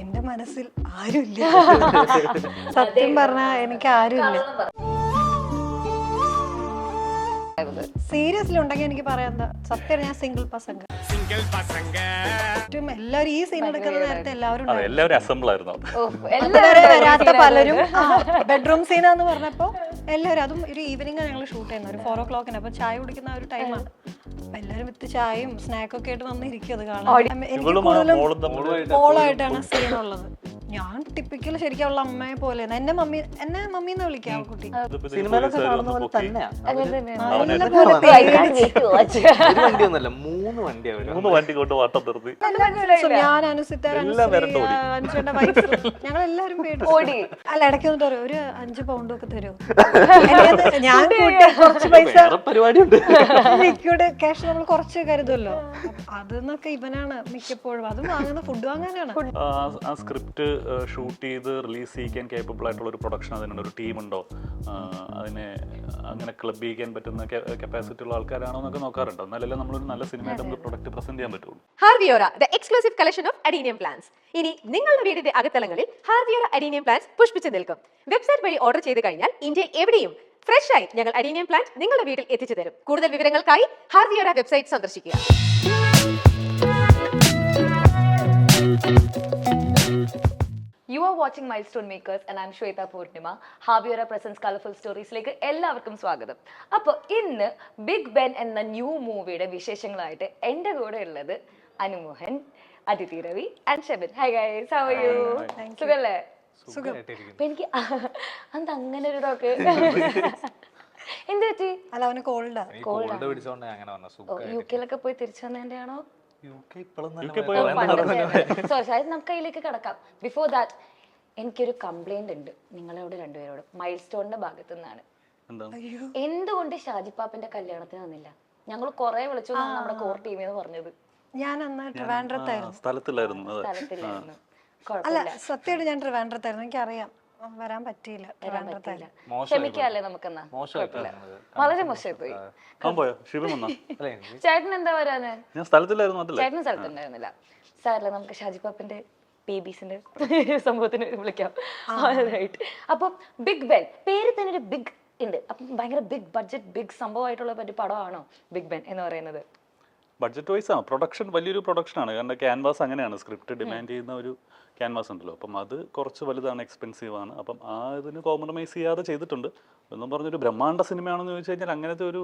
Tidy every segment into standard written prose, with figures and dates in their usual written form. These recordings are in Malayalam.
എന്റെ മനസ്സിൽ ആരുമില്ല. സത്യം പറഞ്ഞാൽ എനിക്ക് ആരുമില്ല. സീരിയസ്ലി ഉണ്ടെങ്കിൽ എനിക്ക് പറയാം, സത്യം ഞാൻ സിംഗിൾ പസംഗ. എല്ലാവരും ഈ സീൻ എടുക്കുന്ന നേരത്തെ എല്ലാവരും അതുവരെ വരാത്ത പലരും ബെഡ്റൂം സീനാന്ന് പറഞ്ഞപ്പോ എല്ലാവരും, അതും ഒരു ഈവനിങ് ഞങ്ങൾ ഷൂട്ട് ചെയ്യുന്നത്, ഒരു 4 o'clock. അപ്പൊ ചായ കുടിക്കുന്ന ഒരു ടൈമാണ്. അപ്പൊ എല്ലാവരും വിത്ത് ചായയും സ്നാക്കൊക്കെ ആയിട്ട് വന്നിരിക്കും അത് കാണാൻ. എനിക്ക് കൂടുതലും മോളായിട്ടാണ് സീൻ ഉള്ളത്. ഞാൻ ടിപ്പിക്കൽ ശരിക്കുള്ള അമ്മയെ പോലെ. എന്നെ മമ്മീന്ന് വിളിക്കാം കുട്ടി. ഞാൻ അനുസിന്റെ വൈഫ് ഞങ്ങൾ എല്ലാരും പേടി. അല്ല, ഇടയ്ക്ക് വന്നിട്ട് പറയും ഒരു 5 pound ഒക്കെ തരുമോ. ഞാൻ കൂട്ടി കുറച്ച് പൈസ ലിക്വിഡ് ക്യാഷ് നമ്മൾ കുറച്ച് കരുതുമല്ലോ, അതെന്നൊക്കെ ഇവനാണ് മിക്കപ്പോഴും. അതും വാങ്ങുന്ന ഫുഡ് വാങ്ങാനാണ്. ആ സ്ക്രിപ്റ്റ് ഷൂട്ട് ചെയ്ത് റിലീസ് ചെയ്യിക്കാൻ കേപ്പബിൾ ആയിട്ടുള്ള ഒരു പ്രൊഡക്ഷൻ അതിനുള്ള ഒരു ടീമുണ്ടോ, അതിനെ അങ്ങനെ ക്ലബ് ചെയ്യിക്കാൻ പറ്റുന്ന കപ്പാസിറ്റി ഉള്ള ആൾക്കാരാണോ എന്നൊക്കെ നോക്കാറുണ്ട്. എന്നാലല്ലേ നമ്മളൊരു നല്ല സിനിമയായിട്ട് നമുക്ക് പ്രൊഡക്റ്റ് പ്രസന്റ് ചെയ്യാൻ പറ്റുള്ളൂ. ഹാർവിയോറ the exclusive collection of adenium plants. ഇനി നിങ്ങളുടെ വീടിന്റെ അകത്തളങ്ങളിൽ ഹാർവിയോറ അഡീനിയം പ്ലാന്റ്സ് പുഷ്പിച്ചു നിൽക്കും. വെബ്സൈറ്റ് വഴി ഓർഡർ ചെയ്ത് കഴിഞ്ഞാൽ ഇന്ത്യയിൽ എവിടെയും ഫ്രഷ് ആയി ഞങ്ങൾ അഡീനിയം പ്ലാന്റ് നിങ്ങളുടെ വീട്ടിൽ എത്തിച്ചു തരും. കൂടുതൽ വിവരങ്ങൾക്കായി ഹാർവിയോറ വെബ്സൈറ്റ് സന്ദർശിക്കുക. You are watching Milestone Makers and I'm Shweta Purnima. Harviora Presents Colorful Storiesലേക്ക് എല്ലാവർക്കും സ്വാഗതം. അപ്പോൾ ഇന്ന് ബിഗ് ബെൻ എന്ന ന്യൂ മൂവിയുടെ വിശേഷങ്ങളായിട്ട് എൻ്റെ കൂടെ ഉള്ളത് Anu Mohan, Aditi Ravi and Shebin. High guys, how are you? സുഖല്ലേ? അപ്പൊ എനിക്ക് അത് അങ്ങനെ ഒരു ഡോക്ക് എന്ത് പറ്റി? അല്ല, അവന് കോൾഡാ. യു കെയിലൊക്കെ പോയി തിരിച്ചു വന്നതിന്റെ ആണോ? നമുക്ക് അതിലേക്ക് കിടക്കാം. ബിഫോർ ദാറ്റ് എനിക്കൊരു കംപ്ലൈന്റ് ഉണ്ട് നിങ്ങളോട് രണ്ടുപേരോട്, മൈൽ സ്റ്റോണിന്റെ ഭാഗത്തു നിന്നാണ്. എന്തുകൊണ്ട് ഷാജിപ്പാപ്പന്റെ കല്യാണത്തിന് വന്നില്ല? ഞങ്ങൾ കുറെ വിളിച്ചു നമ്മുടെ കോർ ടീമിന്ന് പറഞ്ഞത്. ഞാൻ അന്ന് ട്രിവാൻഡ്രത്തായിരുന്നു. സ്ഥലത്തില്ലായിരുന്നു. അല്ല, സത്യമായിട്ട് ഞാൻ ട്രിവാൻഡ്രത്തായിരുന്നു. എനിക്കറിയാം, വരാൻ പറ്റിയില്ല. ക്ഷമിക്കല്ലേ നമുക്കെന്നാ. വളരെ മോശമായി പോയി. ചേട്ടൻ എന്താ വരാന്? ചേട്ടന് സ്ഥലത്തുണ്ടായിരുന്നില്ല. സാറല്ല, നമുക്ക് ഷാജിപ്പാപ്പന്റെ ബേബീസിന്റെ സംഭവത്തിന് വിളിക്കാം. അപ്പം ബിഗ് ബെൻ പേര് തന്നെ ഒരു ബിഗ് ഉണ്ട്. അപ്പം ഭയങ്കര ബിഗ് ബഡ്ജറ്റ് ബിഗ് സംഭവമായിട്ടുള്ള ഒരു പടമാണോ ബിഗ് ബെൻ എന്ന് പറയുന്നത്? ബഡ്ജറ്റ് വൈസ് ആണ് പ്രൊഡക്ഷൻ, വലിയൊരു പ്രൊഡക്ഷനാണ്. കാരണം ക്യാൻവാസ് അങ്ങനെയാണ്, സ്ക്രിപ്റ്റ് ഡിമാൻഡ് ചെയ്യുന്ന ഒരു ക്യാൻവാസ് ഉണ്ടല്ലോ. അപ്പം അത് കുറച്ച് വലുതാണ്, എക്സ്പെൻസീവ് ആണ്. അപ്പം ആ ഇതിന് കോംപ്രമൈസ് ചെയ്യാതെ ചെയ്തിട്ടുണ്ട്. എന്നും പറഞ്ഞൊരു ബ്രഹ്മാണ്ഡ സിനിമയാണെന്ന് ചോദിച്ചു കഴിഞ്ഞാൽ അങ്ങനത്തെ ഒരു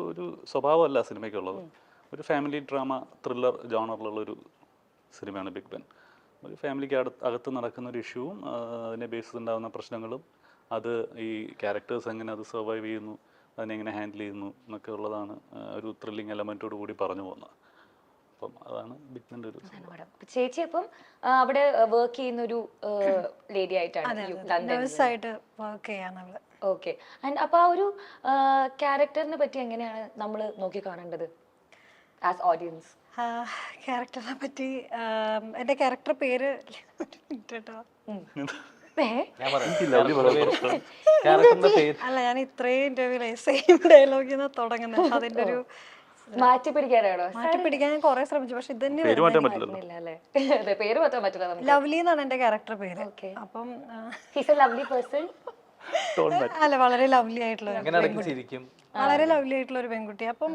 സ്വഭാവമല്ല സിനിമയ്ക്കുള്ളത്. ഒരു ഫാമിലി ഡ്രാമ ത്രില്ലർ ജോണറിലുള്ളൊരു സിനിമയാണ് ബിഗ് ബെൻ. ഒരു ഫാമിലിക്ക് അകത്ത് നടക്കുന്ന ഒരു ഇഷ്യൂവും അതിനെ ബേസ് ഉണ്ടാകുന്ന പ്രശ്നങ്ങളും, അത് ഈ ക്യാരക്ടേഴ്സ് എങ്ങനെ അത് സർവൈവ് ചെയ്യുന്നു, അതിനെങ്ങനെ ഹാൻഡിൽ ചെയ്യുന്നു എന്നൊക്കെ ഉള്ളതാണ് ഒരു ത്രില്ലിങ് എലമെൻറ്റോട് കൂടി പറഞ്ഞു പോകുന്നത്. അതാണ് ബിഗ് ബെൻ്റെ ഒരു. ചേച്ചി അപ്പം അവിടെ വർക്ക് ചെയ്യുന്ന ഒരു ലേഡി ആയിട്ടാണ്. ഓക്കെ. ആൻഡ് അപ്പൊ ആ ഒരു ക്യാരക്ടറിനെ പറ്റി എങ്ങനെയാണ് നമ്മൾ നോക്കി കാണേണ്ടത് ആസ് ഓഡിയൻസ്? ക്യാരക്ടറിനെ പറ്റി എന്റെ ക്യാരക്ടർ പേര് അല്ല, ഞാൻ ഇത്രയും ഇന്റർവ്യൂല് സെയിം ഡയലോഗിന്ന് തുടങ്ങുന്നത്. അതിന്റെ ഒരു മാറ്റി പിടിക്കാനാണോ? മാറ്റി പിടിക്കാൻ ഞാൻ കുറെ ശ്രമിച്ചു, പക്ഷെ ഇതന്നെ പേര് മാറ്റാൻ പറ്റില്ല. ലവ്ലി എന്നാണ് എന്റെ ക്യാരക്ടർ പേര്. അപ്പം അല്ല, വളരെ ലവ്ലി ആയിട്ടുള്ള വളരെ ലവ്ലി ആയിട്ടുള്ള ഒരു പെൺകുട്ടി. അപ്പം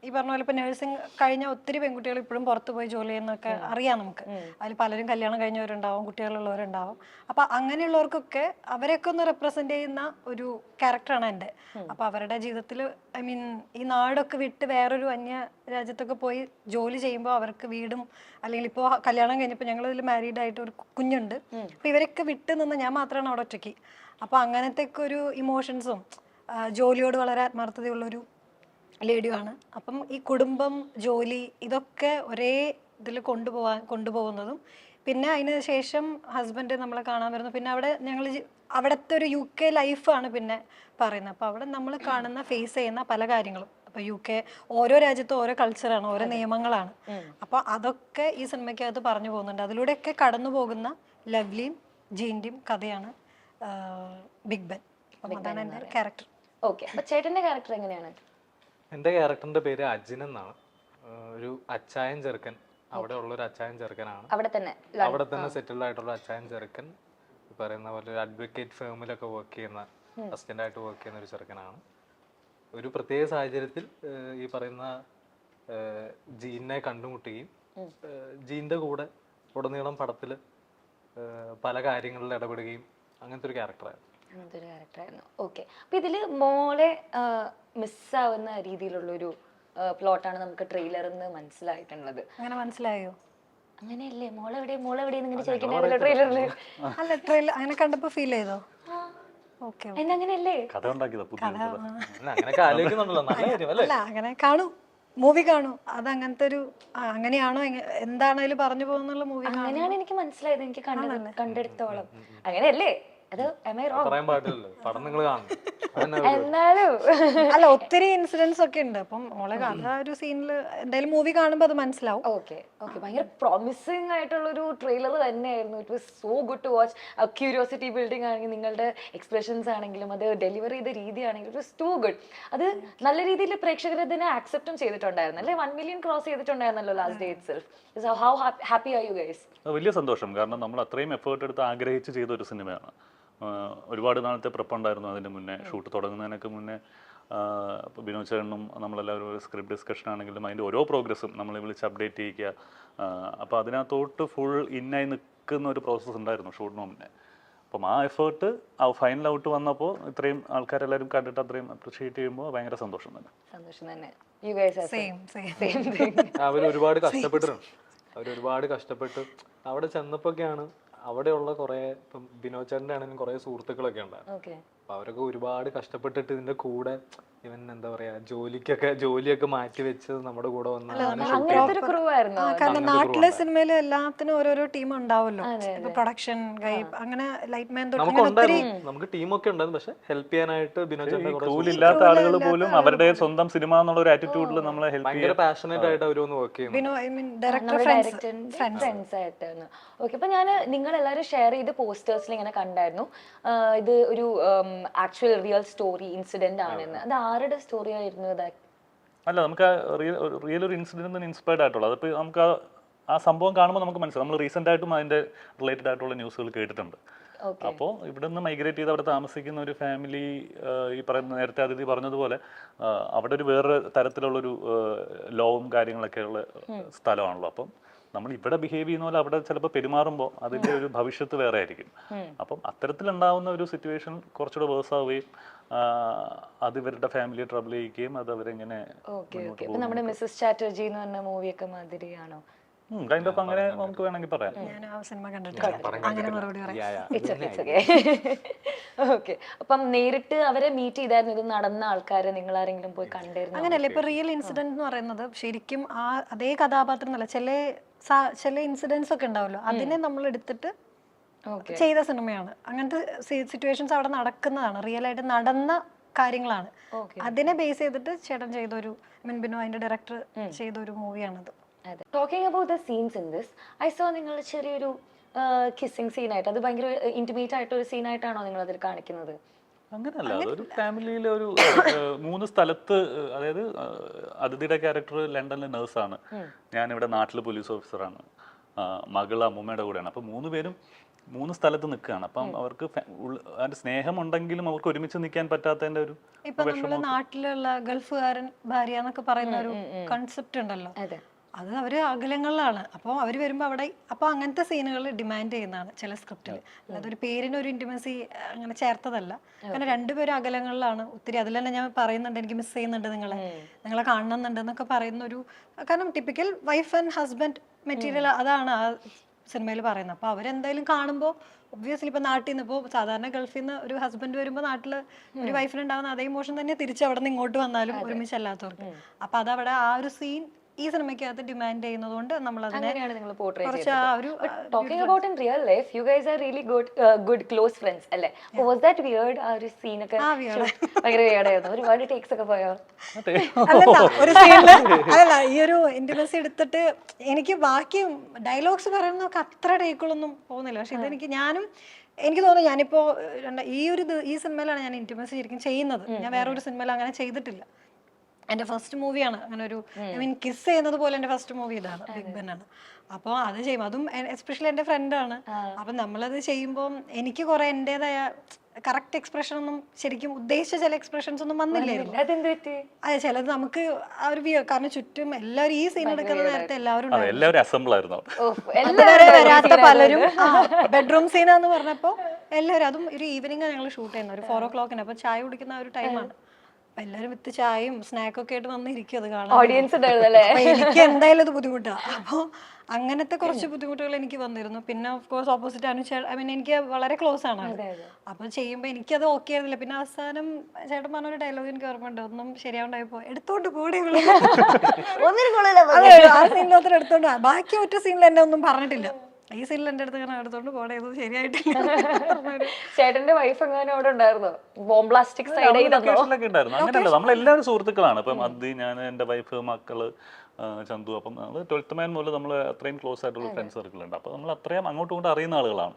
ഈ പറഞ്ഞ പോലെ ഇപ്പൊ നഴ്സിംഗ് കഴിഞ്ഞ ഒത്തിരി പെൺകുട്ടികൾ ഇപ്പോഴും പുറത്തു പോയി ജോലി ചെയ്യുന്നൊക്കെ അറിയാം നമുക്ക്. അതിൽ പലരും കല്യാണം കഴിഞ്ഞവരുണ്ടാവും, കുട്ടികളുള്ളവരുണ്ടാവും. അപ്പൊ അങ്ങനെയുള്ളവർക്കൊക്കെ അവരെയൊക്കെ ഒന്ന് റെപ്രസെന്റ് ചെയ്യുന്ന ഒരു ക്യാരക്ടറാണ് എൻ്റെ. അപ്പൊ അവരുടെ ജീവിതത്തിൽ ഐ മീൻ ഈ നാടൊക്കെ വിട്ട് വേറൊരു അന്യ രാജ്യത്തൊക്കെ പോയി ജോലി ചെയ്യുമ്പോൾ അവർക്ക് വീടും, അല്ലെങ്കിൽ ഇപ്പോൾ കല്യാണം കഴിഞ്ഞപ്പോൾ ഞങ്ങൾ ഇതിൽ മാരീഡ് ആയിട്ട് ഒരു കുഞ്ഞുണ്ട്. അപ്പൊ ഇവരൊക്കെ വിട്ട് നിന്ന് ഞാൻ മാത്രമാണ് അവിടെ ഒറ്റയ്ക്ക്. അപ്പൊ അങ്ങനത്തെ ഒക്കെ ഒരു ഇമോഷൻസും ജോലിയോട് വളരെ ആത്മാർത്ഥതയുള്ളൊരു ലേഡിയുമാണ്. അപ്പം ഈ കുടുംബം, ജോലി, ഇതൊക്കെ ഒരേ ഇതിൽ കൊണ്ടുപോകുന്നതും, പിന്നെ അതിന് ശേഷം ഹസ്ബൻഡ് നമ്മളെ കാണാൻ വരുന്നു. പിന്നെ അവിടെ ഞങ്ങൾ അവിടുത്തെ ഒരു UK ലൈഫാണ് പിന്നെ പറയുന്നത്. അപ്പോൾ അവിടെ നമ്മൾ കാണുന്ന ഫേസ് ചെയ്യുന്ന പല കാര്യങ്ങളും. അപ്പോൾ UK ഓരോ രാജ്യത്തും ഓരോ കൾച്ചറാണ്, ഓരോ നിയമങ്ങളാണ്. അപ്പോൾ അതൊക്കെ ഈ സിനിമയ്ക്കകത്ത് പറഞ്ഞു പോകുന്നുണ്ട്. അതിലൂടെയൊക്കെ കടന്നു പോകുന്ന ലവ്ലിയും ജീൻ്റെയും കഥയാണ് ബിഗ് ബെൻ. അതാണ് എൻ്റെ ക്യാരക്ടർ. ഓക്കെ. അപ്പോൾ ചേട്ടൻ്റെ ക്യാരക്ടർ എങ്ങനെയാണ്? എൻ്റെ ക്യാരക്ടറിൻ്റെ പേര് അജിൻ എന്നാണ്. ഒരു അച്ചായൻ ചെറുക്കൻ അവിടെ ഉള്ള ഒരു അച്ചായൻ ചെറുക്കനാണ്. അവിടെ തന്നെ അവിടെ തന്നെ സെറ്റിൽഡ് ആയിട്ടുള്ള അച്ചായൻ ചെറുക്കൻ പറയുന്ന പോലെ ഒരു അഡ്വക്കേറ്റ് ഫേമിലൊക്കെ വർക്ക് ചെയ്യുന്ന അസിസ്റ്റന്റ് ആയിട്ട് വർക്ക് ചെയ്യുന്ന ഒരു ചെറുക്കനാണ്. ഒരു പ്രത്യേക സാഹചര്യത്തിൽ ഈ പറയുന്ന ജീനിനെ കണ്ടുമുട്ടുകയും ജീനിന്റെ കൂടെ ഉടനീളം പടത്തിൽ പല കാര്യങ്ങളിൽ ഇടപെടുകയും അങ്ങനത്തെ ഒരു ക്യാരക്ടറായിരുന്നു. അങ്ങനത്തെ ഒരു ക്യാരക്ടറായിരുന്നു. ഓക്കെ, അപ്പൊ ഇതില് മോളെ മിസ്സാവുന്ന രീതിയിലുള്ളൊരു പ്ലോട്ടാണ് നമുക്ക് ട്രെയിലറിൽ നിന്ന് മനസ്സിലായിട്ടുള്ളത്. അങ്ങനെ മനസ്സിലായോ? അങ്ങനെയല്ലേ, മോളെവിടെ ഇങ്ങനെ ചോദിക്കണ്ടല്ലോ ട്രെയിലറിൽ. അല്ല, ട്രെയിലർ അങ്ങനെ കണ്ടപ്പോ ഫീൽ ചെയ്തോ? ഓക്കെ, എന്നങ്ങനെയല്ലേ കഥ ഉണ്ടാക്കിയതാ പുതിയ കഥ. അങ്ങനെയൊക്കെ ആലോചിക്കുന്നുണ്ടല്ലോ, നല്ല കാര്യം അല്ലേ? അല്ല, അങ്ങനെ കാണൂ, മൂവി കാണൂ. അത് അങ്ങനത്തെ ഒരു അങ്ങനെയാണോ എന്താണേലും പറഞ്ഞു പോകുന്നുള്ള മൂവി അങ്ങനെയാണ് എനിക്ക് മനസ്സിലായത്, എനിക്ക് കണ്ടെടുത്തോളം. അങ്ങനെയല്ലേ? അത് am I wrong? പറയാൻ പാടില്ലല്ലോ, പടം നിങ്ങൾ കാണണം. എന്നാലും അല്ല, ഒത്തിരി ഇൻസിഡൻസ് ഒക്കെ ഉണ്ട്. അപ്പം മോളെ കഥ ഒരു സീനിൽ എന്തായാലും മൂവി കാണുമ്പോൾ അത് മനസ്സിലാവും. ഓക്കെ, ഭയങ്കര പ്രോമിസിങ് ആയിട്ടുള്ള ഒരു ട്രെയിലർ തന്നെയായിരുന്നു. It was so good to watch. Curiosity building ആണെങ്കിൽ നിങ്ങളുടെ എക്സ്പ്രഷൻസ് ആണെങ്കിലും അത് ഡെലിവറി ചെയ്ത രീതിയാണെങ്കിലും ഇറ്റ് വാസ് ടു ഗുഡ്. അത് നല്ല രീതിയിൽ പ്രേക്ഷകർ അതിനെ ആക്സെപ്റ്റും ചെയ്തിട്ടുണ്ടായിരുന്നു അല്ലേ? 1 million ക്രോസ് ചെയ്തിട്ടുണ്ടായിരുന്നല്ലോ last day itself. How happy are you guys? വലിയ സന്തോഷം, കാരണം നമ്മൾ അത്രയും എഫേർട്ട് എടുത്ത് ആഗ്രഹിച്ച് ചെയ്ത ഒരു സിനിമയാണ്. ഒരുപാട് നാളത്തെ പ്രെപ്പ് ഉണ്ടായിരുന്നു അതിൻ്റെ മുന്നേ, ഷൂട്ട് തുടങ്ങുന്നതിനൊക്കെ മുന്നേ. ഇപ്പോൾ ബിനോദ് ചേട്ടനും നമ്മളെല്ലാവരും ഒരു സ്ക്രിപ്റ്റ് ഡിസ്കഷൻ ആണെങ്കിലും അതിൻ്റെ ഓരോ പ്രോഗ്രസ്സും നമ്മളെ വിളിച്ച് അപ്ഡേറ്റ് ചെയ്യിക്കുക. അപ്പോൾ അതിനകത്തോട്ട് ഫുൾ ഇന്നായി നിൽക്കുന്ന ഒരു പ്രോസസ്സ് ഉണ്ടായിരുന്നു ഷൂട്ടിന് മുന്നേ. അപ്പം ആ എഫേർട്ട് ഫൈനൽ ഔട്ട് വന്നപ്പോൾ ഇത്രയും ആൾക്കാരെല്ലാവരും കണ്ടിട്ട് അത്രയും അപ്രിഷിയേറ്റ് ചെയ്യുമ്പോൾ ഭയങ്കര സന്തോഷം തന്നെ. സന്തോഷം തന്നെ. യു ഗൈസ് ആർ സെയിം അവർ ഒരുപാട് കഷ്ടപ്പെട്ടിട്ടുണ്ട്. അവരൊരുപാട് കഷ്ടപ്പെട്ട് അവിടെ ചെന്നപ്പോഴൊക്കെയാണ് അവിടെയുള്ള കുറെ, ഇപ്പം ബിനോദ് ചേട്ടൻ്റെ ആണെങ്കിലും കുറെ സുഹൃത്തുക്കളൊക്കെ ഉണ്ടായിരുന്നു. ഓക്കെ, അപ്പൊ അവരൊക്കെ ഒരുപാട് കഷ്ടപ്പെട്ടിട്ട് ഇതിന്റെ കൂടെ ഇവൻ എന്താ പറയാ ജോലിയൊക്കെ മാറ്റി വെച്ച് നമ്മുടെ കൂടെ വന്ന് അങ്ങനത്തെ ഒരു ക്രൂ ആയിരുന്നു. കാരണം നാട്ടിലെ സിനിമയിൽ എല്ലാത്തിനും ഓരോരോ ടീം ഉണ്ടാവുമല്ലോ. ഇപ്പൊ പ്രൊഡക്ഷൻ ഗൈഡ് അങ്ങനെ ലൈറ്റ് മാൻ നമുക്ക് ടീമൊക്കെ ഉണ്ടായിരുന്നു. പക്ഷെ ഹെൽപ്പ് ചെയ്യാനായിട്ട് ബിനോദ് ചേട്ടൻ്റെ കൂടെ ടൂലില്ലാത്ത ആളുകൾ പോലും അവരുടെ സ്വന്തം സിനിമ എന്നുള്ള ഒരു ആറ്റിറ്റ്യൂഡിൽ നമ്മളെ ഹെൽപ്പ് ഭയങ്കര പാഷനേറ്റ് ആയിട്ട് അവരൊന്ന് വർക്ക് ചെയ്യുന്നു. ഫ്രണ്ട്സ് ആയിട്ടായിരുന്നു. ഓക്കെ, അപ്പൊ ഞാൻ നിങ്ങളെല്ലാവരും ഷെയർ ചെയ്ത് പോസ്റ്റേഴ്സിൽ ഇങ്ങനെ കണ്ടായിരുന്നു ഇത് ഒരു ആക്ച്വൽ റിയൽ സ്റ്റോറി ഇൻസിഡന്റ് ആണെന്ന്. അത് ആരുടെ സ്റ്റോറി ആയിരുന്നു? അല്ല, നമുക്ക് റിയൽ ഒരു ഇൻസിഡന്റ് തന്നെ ഇൻസ്പയർഡ് ആയിട്ടുള്ളത്. അതിപ്പോൾ നമുക്ക് ആ സംഭവം കാണുമ്പോൾ നമുക്ക് മനസ്സിലാവും. നമ്മൾ റീസെന്റ് ആയിട്ടും അതിന്റെ റിലേറ്റഡ് ആയിട്ടുള്ള ന്യൂസുകൾ കേട്ടിട്ടുണ്ട്. അപ്പോൾ ഇവിടെ നിന്ന് മൈഗ്രേറ്റ് ചെയ്ത് അവിടെ താമസിക്കുന്ന ഒരു ഫാമിലി, ഈ പറയുന്ന നേരത്തെ അതിഥി പറഞ്ഞതുപോലെ അവിടെ ഒരു വേറെ തരത്തിലുള്ളൊരു ലോവും കാര്യങ്ങളൊക്കെയുള്ള സ്ഥലമാണല്ലോ. അപ്പം നമ്മൾ ഇവിടെ ബിഹേവ് ചെയ്യുന്ന പോലെ അവിടെ ചിലപ്പോൾ പെരുമാറുമ്പോൾ അതിൻ്റെ ഒരു ഭവിഷ്യത്ത് വേറെ ആയിരിക്കും. അപ്പം അത്തരത്തിലുണ്ടാവുന്ന ഒരു സിറ്റുവേഷൻ കുറച്ചുകൂടെ വേഴ്സ് ആവുകയും അത് ഇവരുടെ ഫാമിലിയെ ട്രബിൾ ചെയ്യിക്കുകയും അത് അവരെങ്ങനെ നമ്മുടെ മിസ്സസ് ചാറ്റർജി എന്ന് പറഞ്ഞ മൂവിയൊക്കെ മാതിരിയാണോ? കൈൻഡ് ഓഫ് അങ്ങനെ നമുക്ക് വേണമെങ്കിൽ പറയാം. ഞാൻ ആ സിനിമ കണ്ടിട്ടില്ല, അങ്ങനെ മറുപടി പറയാം. ഓക്കെ, അപ്പം നേരിട്ട് അവരെ മീറ്റ് ചെയ്തായിരുന്നു ഇത് നടന്ന ആൾക്കാരെ നിങ്ങൾ ആരെങ്കിലും പോയി കണ്ടിരുന്നു? അങ്ങനെയല്ല, ഇപ്പൊ റിയൽ ഇൻസിഡന്റ് എന്ന് പറയുന്നത് ശരിക്കും ആ അതേ കഥാപാത്രം എന്നല്ല, ചില ഇൻസിഡൻസ് ഒക്കെ ഉണ്ടാവല്ലോ, അതിനെ നമ്മൾ എടുത്തിട്ട് ചെയ്ത സിനിമയാണ്. അങ്ങനത്തെ സിറ്റുവേഷൻസ് അവിടെ നടക്കുന്നതാണ്, റിയൽ ആയിട്ട് നടന്ന കാര്യങ്ങളാണ്. അതിനെ ബേസ് ചെയ്തിട്ട് ചേട്ടൻ ചെയ്തൊരു ബിനു അതിന്റെ ഡയറക്ടർ ചെയ്തൊരു മൂവിയാണത്. Talking about the scenes in this, I saw നിങ്ങൾ ചെറിയൊരു കിസ്സിംഗ് സീനായിട്ട്, അത് ഭയങ്കര ഇന്റിമേറ്റ് ആയിട്ടൊരു സീനായിട്ടാണോ നിങ്ങൾ അതിൽ കാണിക്കുന്നത്? അങ്ങനെയല്ല, അതൊരു ഫാമിലിയിലെ ഒരു 3 സ്ഥലത്ത്, അതായത് അതിഥിയുടെ ക്യാരക്ടർ ലണ്ടനിലെ നേഴ്സാണ്, ഞാനിവിടെ നാട്ടിലെ പോലീസ് ഓഫീസറാണ്, മകൾ അമ്മൂമ്മയുടെ കൂടെയാണ്. അപ്പം 3 പേരും 3 സ്ഥലത്ത് നിൽക്കുകയാണ്. അപ്പം അവർക്ക് അതിന്റെ സ്നേഹം ഉണ്ടെങ്കിലും അവർക്ക് ഒരുമിച്ച് നിൽക്കാൻ പറ്റാത്തതിന്റെ ഒരു ഇപ്പൊ നമ്മള് നാട്ടിലുള്ള ഗൾഫുകാരൻ ഭാര്യ എന്നൊക്കെ പറയുന്ന ഒരു കൺസെപ്റ്റ് ഉണ്ടല്ലോ, അത് അവര് അകലങ്ങളിലാണ്. അപ്പോൾ അവര് വരുമ്പോ അവിടെ അപ്പൊ അങ്ങനത്തെ സീനുകൾ ഡിമാൻഡ് ചെയ്യുന്നതാണ് ചില സ്ക്രിപ്റ്റിൽ. അല്ലാതെ ഒരു പേരിന് ഒരു ഇന്റിമസി അങ്ങനെ ചേർത്തതല്ല. കാരണം രണ്ടുപേരും അകലങ്ങളിലാണ് ഒത്തിരി. അതിൽ തന്നെ ഞാൻ പറയുന്നുണ്ട്, എനിക്ക് മിസ് ചെയ്യുന്നുണ്ട്, നിങ്ങളെ കാണണമെന്നുണ്ട് എന്നൊക്കെ പറയുന്ന ഒരു, കാരണം typical wife and husband material അതാണ് ആ സിനിമയിൽ പറയുന്നത്. അപ്പോൾ അവരെന്തായാലും കാണുമ്പോൾ ഒബ്വിയസ്ലി ഇപ്പൊ നാട്ടിൽ നിന്ന്, ഇപ്പോൾ സാധാരണ ഗൾഫിൽ നിന്ന് ഒരു ഹസ്ബൻഡ് വരുമ്പോൾ നാട്ടില് ഒരു വൈഫിനുണ്ടാകുന്ന അതേ ഇമോഷൻ തന്നെ തിരിച്ച് അവിടെ നിന്ന് ഇങ്ങോട്ട് വന്നാലും ഒരുമിച്ചല്ലാത്തവർക്ക്. അപ്പൊ അതവിടെ ആ ഒരു സീൻ ഈ സിനിമയ്ക്കകത്ത് ഡിമാൻഡ് ചെയ്യുന്നതുകൊണ്ട് നമ്മൾ അങ്ങനെയാണ് നിങ്ങൾ പോർട്രേ കുറച്ച് ആ ഒരു talking about in real life you guys are really good close friends അല്ലേ? Was that weird? ആ ഒരു സീനൊക്കെ ഭയങ്കര വിയർഡ് ആയിരുന്നു. ഒരുപാട് ടേക്സ് ഒക്കെ പോയോ? അല്ലല്ല, ഒരു സീനില് അല്ലല്ല, ഈ ഒരു ഇന്റിമസി എടുത്തിട്ട് എനിക്ക് ബാക്കി ഡയലോഗ്സ് പറയുന്നതൊക്കെ അത്ര ടേക്കുകളൊന്നും പോകുന്നില്ല. പക്ഷെ ഇതെനിക്ക് എനിക്ക് തോന്നുന്നു ഞാനിപ്പോ ഈ സിനിമയിലാണ് ഞാൻ ഇന്റിമസി ശരിക്കും ചെയ്യുന്നത്. ഞാൻ വേറൊരു സിനിമയിൽ അങ്ങനെ ചെയ്തിട്ടില്ല. എൻ്റെ ഫസ്റ്റ് മൂവിയാണ് അങ്ങനെ ഒരു ഐ മീൻ കിസ് ചെയ്യുന്നത് പോലെ എൻ്റെ ഫസ്റ്റ് മൂവി ഇതാണ് ബിഗ് ബെൻ ആണ്. അപ്പോൾ അത് ചെയ്യും, അതും എസ്പെഷ്യലി എൻ്റെ ഫ്രണ്ടാണ്. അപ്പം നമ്മളത് ചെയ്യുമ്പോൾ എനിക്ക് കുറെ എൻ്റെതായ കറക്റ്റ് എക്സ്പ്രഷൻ ഒന്നും ശരിക്കും ഉദ്ദേശിച്ച ചില എക്സ്പ്രഷൻസ് ഒന്നും വന്നില്ലായിരുന്നു. അതെ, ചിലത് നമുക്ക് ആ ഒരു കാരണം ചുറ്റും എല്ലാവരും ഈ സീൻ എടുക്കുന്ന നേരത്തെ എല്ലാവരും എല്ലാവരും അസംബിൾ ആയിരുന്നു. അതുവരെ വരാത്ത പലരും ബെഡ്റൂം സീനാന്ന് പറഞ്ഞപ്പോൾ എല്ലാവരും, അതും ഒരു ഈവനിങ് ഞങ്ങൾ ഷൂട്ട് ചെയ്യുന്നത്, ഒരു 4 o'clock. അപ്പോൾ ചായ കുടിക്കുന്ന ആ ഒരു ടൈമാണ്. അപ്പൊ എല്ലാവരും വിത്ത് ചായയും സ്നാക്കും ഒക്കെ ആയിട്ട് വന്നിരിക്കും അത് കാണാൻ. ഓഡിയൻസ് എനിക്ക് എന്തായാലും അത് ബുദ്ധിമുട്ടാണ്. അപ്പോൾ അങ്ങനത്തെ കുറച്ച് ബുദ്ധിമുട്ടുകൾ എനിക്ക് വന്നിരുന്നു. പിന്നെ ഓഫ് കോഴ്സ് ഓപ്പോസിറ്റ് അനുചേട്ടൻ, ഐ മീൻ എനിക്ക് വളരെ ക്ലോസ് ആണ്. അപ്പൊ ചെയ്യുമ്പോൾ എനിക്കത് ഓക്കെ ആയിരുന്നില്ല. പിന്നെ അവസാനം ചേട്ടൻ പറഞ്ഞൊരു ഡയലോഗ് എനിക്ക് ഓർമ്മയുണ്ട്, ഒന്നും ശരിയാവുണ്ടായപ്പോ എടുത്തോണ്ട് കൂടെ ആ സീനിൽ എടുത്തോണ്ട്, ബാക്കി ഒറ്റ സീനിൽ എന്നെ ഒന്നും പറഞ്ഞിട്ടില്ല. ഈ സീനിൽ എന്റെ അടുത്ത് ഞാൻ എടുത്തോണ്ട് പോടെ ശരിയായിട്ടില്ല. ചേട്ടന്റെ വൈഫ് എങ്ങാനും അവിടെ ഉണ്ടായിരുന്നോ? ബോംബ്ലാസ്റ്റിക് സൈഡ് ഉണ്ടായിരുന്നു. അങ്ങനെയല്ല, നമ്മളെല്ലാവരും സുഹൃത്തുക്കളാണ്. ഇപ്പം അദ്ദി, ഞാൻ, എൻ്റെ വൈഫ്, മക്കള്, ചന്തു. അപ്പം നമ്മൾ 12th man മുതൽ നമ്മൾ അത്രയും ക്ലോസ് ആയിട്ടുള്ള ഫ്രണ്ട് സർക്കിൾ ഉണ്ട്. അപ്പോൾ നമ്മൾ അത്രയും അങ്ങോട്ടും ഇങ്ങോട്ടും അറിയുന്ന ആളുകളാണ്.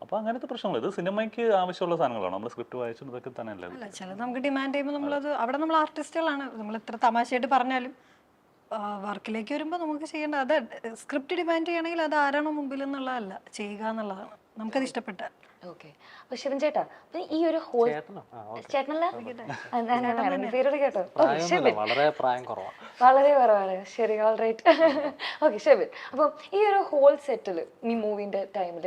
അപ്പോൾ അങ്ങനത്തെ പ്രശ്നങ്ങൾ, ഇത് സിനിമയ്ക്ക് ആവശ്യമുള്ള സാധനങ്ങളാണ്. നമ്മൾ സ്ക്രിപ്റ്റ് വായിച്ചു ഇതൊക്കെ തന്നെ അല്ലേ. അല്ല, ചിലത് നമുക്ക് ഡിമാൻഡ് ചെയ്യുമ്പോൾ നമ്മളത് അവിടെ നമ്മൾ ആർട്ടിസ്റ്റുകളാണ്, നമ്മൾ എത്ര തമാശയായിട്ട് പറഞ്ഞാലും വർക്കിലേക്ക് വരുമ്പോൾ നമുക്ക് ചെയ്യേണ്ട അത് സ്ക്രിപ്റ്റ് ഡിമാൻഡ് ചെയ്യണമെങ്കിൽ അത് ആരാണോ മുമ്പിൽ എന്നുള്ളതല്ല, ചെയ്യുക എന്നുള്ളതാണ് നമുക്കത് ഇഷ്ടപ്പെട്ട. ഓക്കെ. അപ്പൊ ശിവൻ ചേട്ടാ, ഈ ഒരു ഹോൾ ചേട്ടനല്ല പേരോട് കേട്ടോ? വളരെ പ്രായം കുറവാണ്. വളരെ കുറവാണ്. ശരി, ഓൾ റൈറ്റ്. ഓക്കെ ഷിബിൻ, അപ്പം ഈ ഒരു ഹോൾ സെറ്റിൽ ഈ മൂവിന്റെ ടൈമിൽ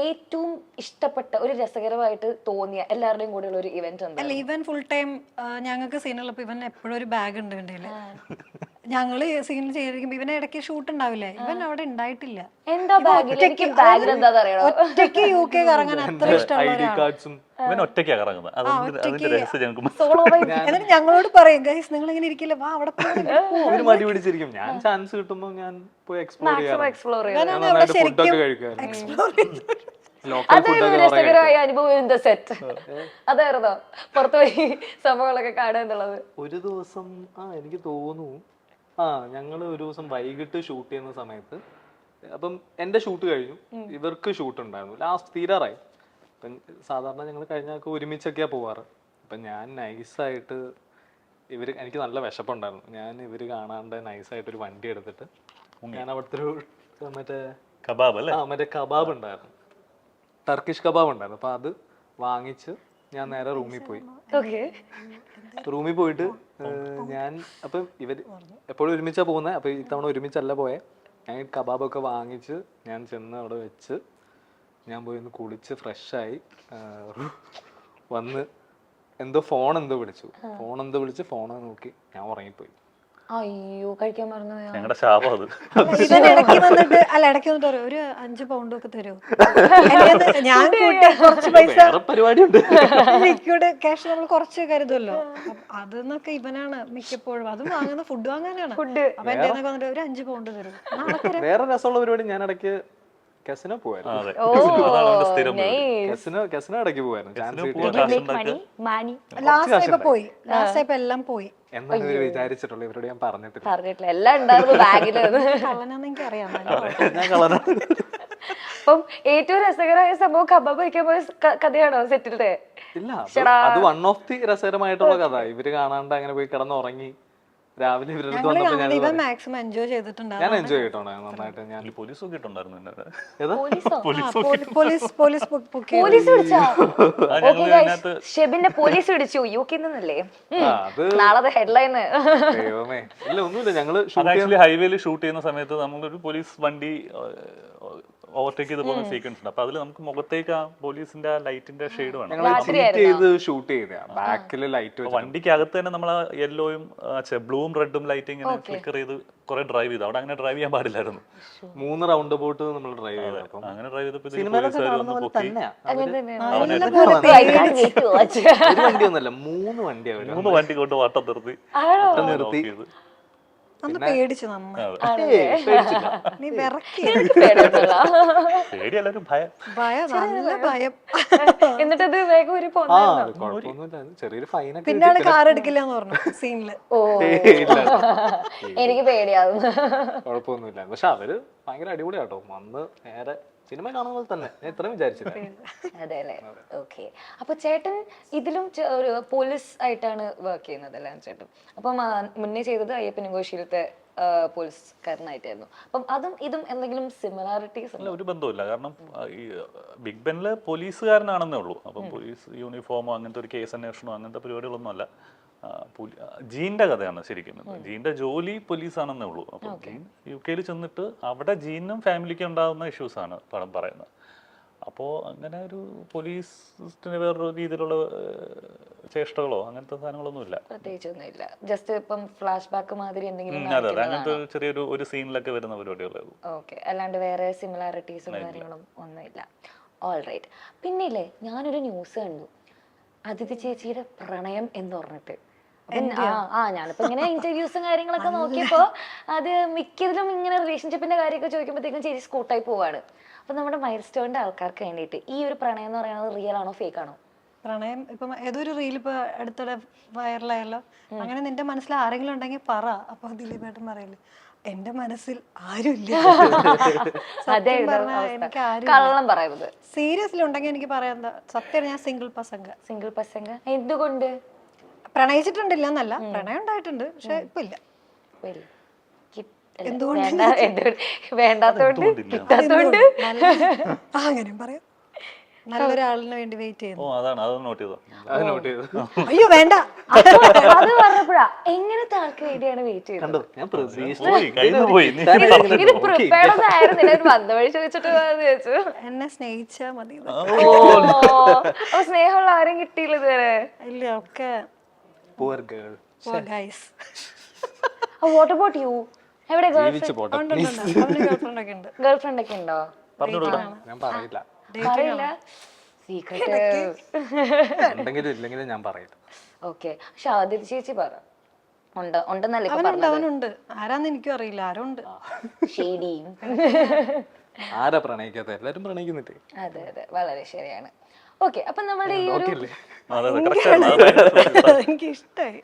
ഏറ്റവും ഇഷ്ടപ്പെട്ട ഒരു രസകരമായിട്ട് തോന്നിയ എല്ലാവരുടെയും കൂടെയുള്ള ഒരു ഇവന്റ് ഉണ്ട്? അല്ല, ഇവൻ ഫുൾ ടൈം ഞങ്ങൾക്ക് സീനുള്ളപ്പോൾ ഇവൻ എപ്പോഴും ഒരു ബാഗ് ഉണ്ട് എൻ്റെ കയ്യില്. ഞങ്ങള് സീനിൽ ചെയ്തിരിക്കുമ്പോ ഇവനെ ഇടയ്ക്ക് ഷൂട്ട് ഉണ്ടാവില്ലേ, ഇവൻ അവിടെ ഉണ്ടായിട്ടില്ല. എന്താ ബാഗിൽ? എനിക്ക് ബാഗിൽ എന്താ അറിയണോ, ഒറ്റയ്ക്ക് UK കറങ്ങാൻ അത്ര ഇഷ്ടമുള്ള ഒരാളാണ്. എന്നിട്ട് ഞങ്ങളോട് പറയും, ഗൈസ് നിങ്ങൾ ഇങ്ങനെ ഇരിക്കില്ല, വാ അവിടെ മടി പിടിച്ചിരിക്കും. ഞാൻ ചാൻസ് കിട്ടുമ്പോൾ ഞാൻ പോയി എക്സ്പ്ലോർ അവിടെ ശരിക്കും എക്സ്പ്ലോർ ചെയ്തു. അതായിരുന്നു രസകരമായ അനുഭവം ഇൻ ദ സെറ്റ്. അതായിരുന്നോ പുറത്തുപോയി സംഭവങ്ങളൊക്കെ കാണുക എന്നുള്ളത്? ഒരു ദിവസം എനിക്ക് തോന്നുന്നു ഞങ്ങൾ ഒരു ദിവസം വൈകിട്ട് ഷൂട്ട് ചെയ്യുന്ന സമയത്ത്, അപ്പം എൻ്റെ ഷൂട്ട് കഴിഞ്ഞു, ഇവർക്ക് ഷൂട്ട് ഉണ്ടായിരുന്നു, ലാസ്റ്റ് തീരാറായി. അപ്പം സാധാരണ ഞങ്ങൾ കഴിഞ്ഞാൽ ഒരുമിച്ചൊക്കെയാണ് പോവാറ്. അപ്പം ഞാൻ നൈസായിട്ട് എനിക്ക് നല്ല വിശപ്പുണ്ടായിരുന്നു, ഞാൻ ഇവർ കാണാണ്ട് നൈസായിട്ടൊരു വണ്ടി എടുത്തിട്ട് ഞാൻ അവിടുത്തെ ഒരു മറ്റേ കബാബ് ഉണ്ടായിരുന്നു, ടർക്കിഷ് കബാബ് ഉണ്ടായിരുന്നു. അപ്പം അത് വാങ്ങിച്ച് ഞാൻ നേരെ റൂമിൽ പോയി. റൂമിൽ പോയിട്ട് ഞാൻ അപ്പം ഇവർ എപ്പോഴും ഒരുമിച്ചാണ് പോകുന്നത്. അപ്പം ഇത്തവണ ഒരുമിച്ചല്ല പോയെ. ഞാൻ കബാബൊക്കെ വാങ്ങിച്ച് ഞാൻ ചെന്ന് അവിടെ വെച്ച് ഞാൻ പോയി ഒന്ന് കുളിച്ച് ഫ്രഷായി വന്ന് ഫോൺ എന്തോ വിളിച്ച് ഫോൺ നോക്കി ഞാൻ ഉറങ്ങിപ്പോയി. അയ്യോ, കഴിക്കാൻ മറന്നു. ഞങ്ങളുടെ ശാപം അത്. ഇവൻ ഇടയ്ക്ക് വന്നിട്ട് പറയും, ഒരു 5 pound ഒക്കെ തരുമോ? ഞാൻ കൂട്ടി കുറച്ച് പൈസ പരിപാടിയുണ്ട്, ലിക്വിഡ് ക്യാഷ് നമ്മൾ കുറച്ച് കരുതുമല്ലോ, അതെന്നൊക്കെ ഇവനാണ് മിക്കപ്പോഴും. അതും വാങ്ങുന്ന ഫുഡ് വാങ്ങാനാണ്. അപ്പൊ എന്റെ വന്നിട്ട് ഒരു 5 pound തരും. വേറെ രസമുള്ള പരിപാടി, ഞാൻ ഇടയ്ക്ക് കസിനോ പോവായിരുന്നു. കസിനോ ഇടയ്ക്ക് പോവായിരുന്നു. ലാസ്റ്റ് പോയി, ലാസ്റ്റ് എല്ലാം പോയി എന്നാണ് ഇവര് വിചാരിച്ചിട്ടുള്ളൂ. ഇവരോട് ഞാൻ പറഞ്ഞിട്ടില്ല. എല്ലാം ഉണ്ടായിരുന്നു ബാഗില്. കള്ളനാന്ന് എനിക്ക് അറിയാം. അപ്പം ഏറ്റവും രസകരമായ സംഭവം കബാബ് കഴിക്കാൻ പോയ കഥയാണോ സെറ്റിലത്തെ? ഇല്ല, അത് വൺ ഓഫ് ദി രസകരമായിട്ടുള്ള കഥ. ഇവര് കാണാണ്ട് അങ്ങനെ പോയി കിടന്നുറങ്ങി. രാവിലെ ഇവൻ മാക്സിമം എൻജോയ് ചെയ്തിട്ടുണ്ട്. ഞാൻ എൻജോയ് ചെയ്തിട്ടുണ്ട് നന്നായിട്ട്. ഞാൻ പോലീസ് നോക്കിയിട്ടുണ്ടായിരുന്നു. ഷെബിന്റെ പോലീസ് പിടിച്ചു UK നിന്നല്ലേ? നാളെ ഹെഡ്ലൈന്. ഇല്ല, ഒന്നുമില്ല. ഞങ്ങള് ഹൈവേയിൽ ഷൂട്ട് ചെയ്യുന്ന സമയത്ത് നമ്മളൊരു പോലീസ് വണ്ടി ഓവർടേക്ക് ചെയ്ത് പോകുന്ന സീക്വൻസ് ഉണ്ട്. അപ്പൊ അതിൽ നമുക്ക് മുഖത്തേക്ക് ആ പോലീസിന്റെ ലൈറ്റിന്റെ ഷെയ്ഡ് വേണം. ഷൂട്ട് ചെയ്ത ബാക്കില് ലൈറ്റ്, വണ്ടിക്ക് അകത്ത് തന്നെ നമ്മൾ ആ യെല്ലോയും ബ്ലൂവും റെഡും ലൈറ്റ് ഇങ്ങനെ ഫ്ലിക്കർ ചെയ്ത് കുറെ ഡ്രൈവ് ചെയ്തു. അവിടെ അങ്ങനെ ഡ്രൈവ് ചെയ്യാൻ പാടില്ലായിരുന്നു. 3 റൗണ്ട് ബോട്ട് നമ്മൾ ഡ്രൈവ് ചെയ്തു. അങ്ങനെ ഡ്രൈവ് ചെയ്തപ്പോ ഒരു വണ്ടിയൊന്നല്ല, 3 വണ്ടിയാണ്. 3 വണ്ടി കൊണ്ട് വട്ടം നിർത്തി. അന്ന് പേടിച്ചു നന്നായി. നീ വിറക്കി. പേടിയല്ലാരും ഭയം, നല്ല ഭയം. എന്നിട്ട് അത് വേഗം ഒരു ചെറിയൊരു ഫൈൻ. പിന്നാണ് കാർ എടുക്കില്ലെന്ന് പറഞ്ഞു സീനില്. ഓ, എനിക്ക് പേടിയാവും. കുഴപ്പമൊന്നുമില്ല. പക്ഷെ അവര് ഭയങ്കര അടിപൊളിയാട്ടോ. വന്ന് നേരെ സിനിമ കാണുമ്പോൾ തന്നെ ഞാൻ ഇത്രയും വിചാരിച്ചില്ല. അതെ അല്ലേ? ഓക്കെ. അപ്പൊ ചേട്ടൻ ഇതിലും ഒരു പോലീസ് ആയിട്ടാണ് വർക്ക് ചെയ്യുന്നത് അല്ലേ ചേട്ടൻ? അപ്പം മുന്നേ ചെയ്തത് അയ്യപ്പൻ കോശിയിലത്തെ പോലീസുകാരനായിട്ടായിരുന്നു. അപ്പം അതും ഇതും എന്തെങ്കിലും സിമിലാരിറ്റീസ് അല്ല, ഒരു ബന്ധമില്ല. കാരണം ഈ ബിഗ് ബെന്നില് പോലീസുകാരനാണെന്നേ ഉള്ളൂ. അപ്പം പോലീസ് യൂണിഫോമോ അങ്ങനത്തെ ഒരു കേസ് അന്വേഷണമോ അങ്ങനത്തെ പരിപാടികളൊന്നും അല്ല. ജീൻ്റെ കഥയാണ് ശരിക്കും. ജീൻ്റെ ജോലി പോലീസാണെന്നേ ഉള്ളൂ. അപ്പം ജീൻ UK ചെന്നിട്ട് അവിടെ ജീനും ഫാമിലിക്ക് ഉണ്ടാകുന്ന ഇഷ്യൂസാണ് പടം പറയുന്നത്. അപ്പോൾ അങ്ങനെ ഒരു പോലീസിന് വേറൊരു രീതിയിലുള്ള ചേഷ്ടകളോ അങ്ങനത്തെ സാധനങ്ങളൊന്നും ഇല്ല. പ്രത്യേകിച്ചൊന്നും ഇല്ല. ജസ്റ്റ് ഇപ്പം ഫ്ലാഷ് ബാക്ക് മാതിരി എന്തെങ്കിലും അതെ അതെ, അങ്ങനത്തെ ചെറിയൊരു ഒരു സീനിലൊക്കെ വരുന്ന പരിപാടികളായിരുന്നു. ഓക്കെ. അല്ലാണ്ട് വേറെ സിമിലാരിറ്റീസും കാര്യങ്ങളും ഒന്നുമില്ല. All right. പിന്നില്ലേ ഞാനൊരു ന്യൂസ് കണ്ടു, അതിഥി ചേച്ചിയുടെ പ്രണയം എന്ന് പറഞ്ഞിട്ട്. ഞാനിപ്പോ ഇങ്ങനെ ഇന്റർവ്യൂസും കാര്യങ്ങളൊക്കെ നോക്കിയപ്പോ അത് മിക്കതിലും ഇങ്ങനെ റിലേഷൻഷിപ്പിന്റെ കാര്യമൊക്കെ ചോദിക്കുമ്പോഴത്തേക്കും ചേച്ചി സ്കൂട്ടായി പോവാണ്. അപ്പൊ നമ്മുടെ മൈൽ സ്റ്റോണിന്റെ ആൾക്കാർക്ക് വേണ്ടിയിട്ട് ഈ ഒരു പ്രണയം എന്ന് പറയുന്നത് റിയൽ ആണോ ഫേക്ക് ആണോ? പ്രണയം ഇപ്പം ഏതൊരു റീൽ ഇപ്പൊ അടുത്തിടെ വൈറലായല്ലോ, അങ്ങനെ നിന്റെ മനസ്സിൽ ആരെങ്കിലും ഉണ്ടെങ്കിൽ പറ. അപ്പൊ ദിലീപേട്ടൻ പറയില്ലേ, എന്റെ മനസ്സിൽ ആരുമില്ല. എനിക്ക് ആരും കള്ളം പറയുന്നത് സീരിയസ്ലി ഉണ്ടെങ്കിൽ എനിക്ക് പറയാൻ സത്യം, ഞാൻ സിംഗിൾ പസംഗ. എന്തുകൊണ്ട്? പ്രണയിച്ചിട്ടുണ്ടില്ല എന്നല്ല, പ്രണയം ഉണ്ടായിട്ടുണ്ട്, പക്ഷെ ഇപ്പൊ ഇല്ല. വേണ്ടാത്തോണ്ട് കിട്ടാത്തോണ്ട് അങ്ങനെയും പറയാം. നല്ലൊരാളിന് വേണ്ടി വെയിറ്റ് ചെയ്യുന്നു. അയ്യോ വേണ്ട, അത് പറഞ്ഞപ്പോഴാ എങ്ങനത്തെ ആൾക്ക് വേണ്ടിയാണ് വെയിറ്റ് ചെയ്യുന്നത്? ഞാൻ പ്രതീക്ഷിച്ചു ഇത് പ്രിപ്പയർഡ് ആയിരുന്നില്ല, ഒരു വന്ന വഴി ചോദിച്ചിട്ട് ചോദിച്ചു. എന്നെ സ്നേഹിച്ചാ മതി. അപ്പൊ സ്നേഹമുള്ള ആരും കിട്ടിയില്ല ഇതുവരെ? ഇല്ല, ഒക്കെ poor girl. Guys. What about you? എവിടെ ജീവിച്ചു പോട്ടെ ഉണ്ട്. ഗേൾ ഫ്രണ്ട് ഒക്കെ ഉണ്ടോ? ഞാൻ പറയില്ല. പറയില്ല, സീക്രട്ട് ഉണ്ടെങ്കിലും ഇല്ലെങ്കിലും ഞാൻ പറയില്ല. ഓക്കെ. പക്ഷെ ആദിത്യ ചേച്ചി പറ, ഉണ്ടെന്നല്ലേ അവനുണ്ട്. ആരാന്ന് എനിക്കും അറിയില്ല, ആരുണ്ട്. ഷെയ്ഡിയും ആരാ പ്രണയിക്കാത്ത? എല്ലാരും പ്രണയിക്കുന്നില്ലേ? അതെ അതെ, വളരെ ശരിയാണ്. ഓക്കെ. അപ്പൊ നമ്മുടെ ഈ ഒരു എനിക്ക് ഇഷ്ടായി.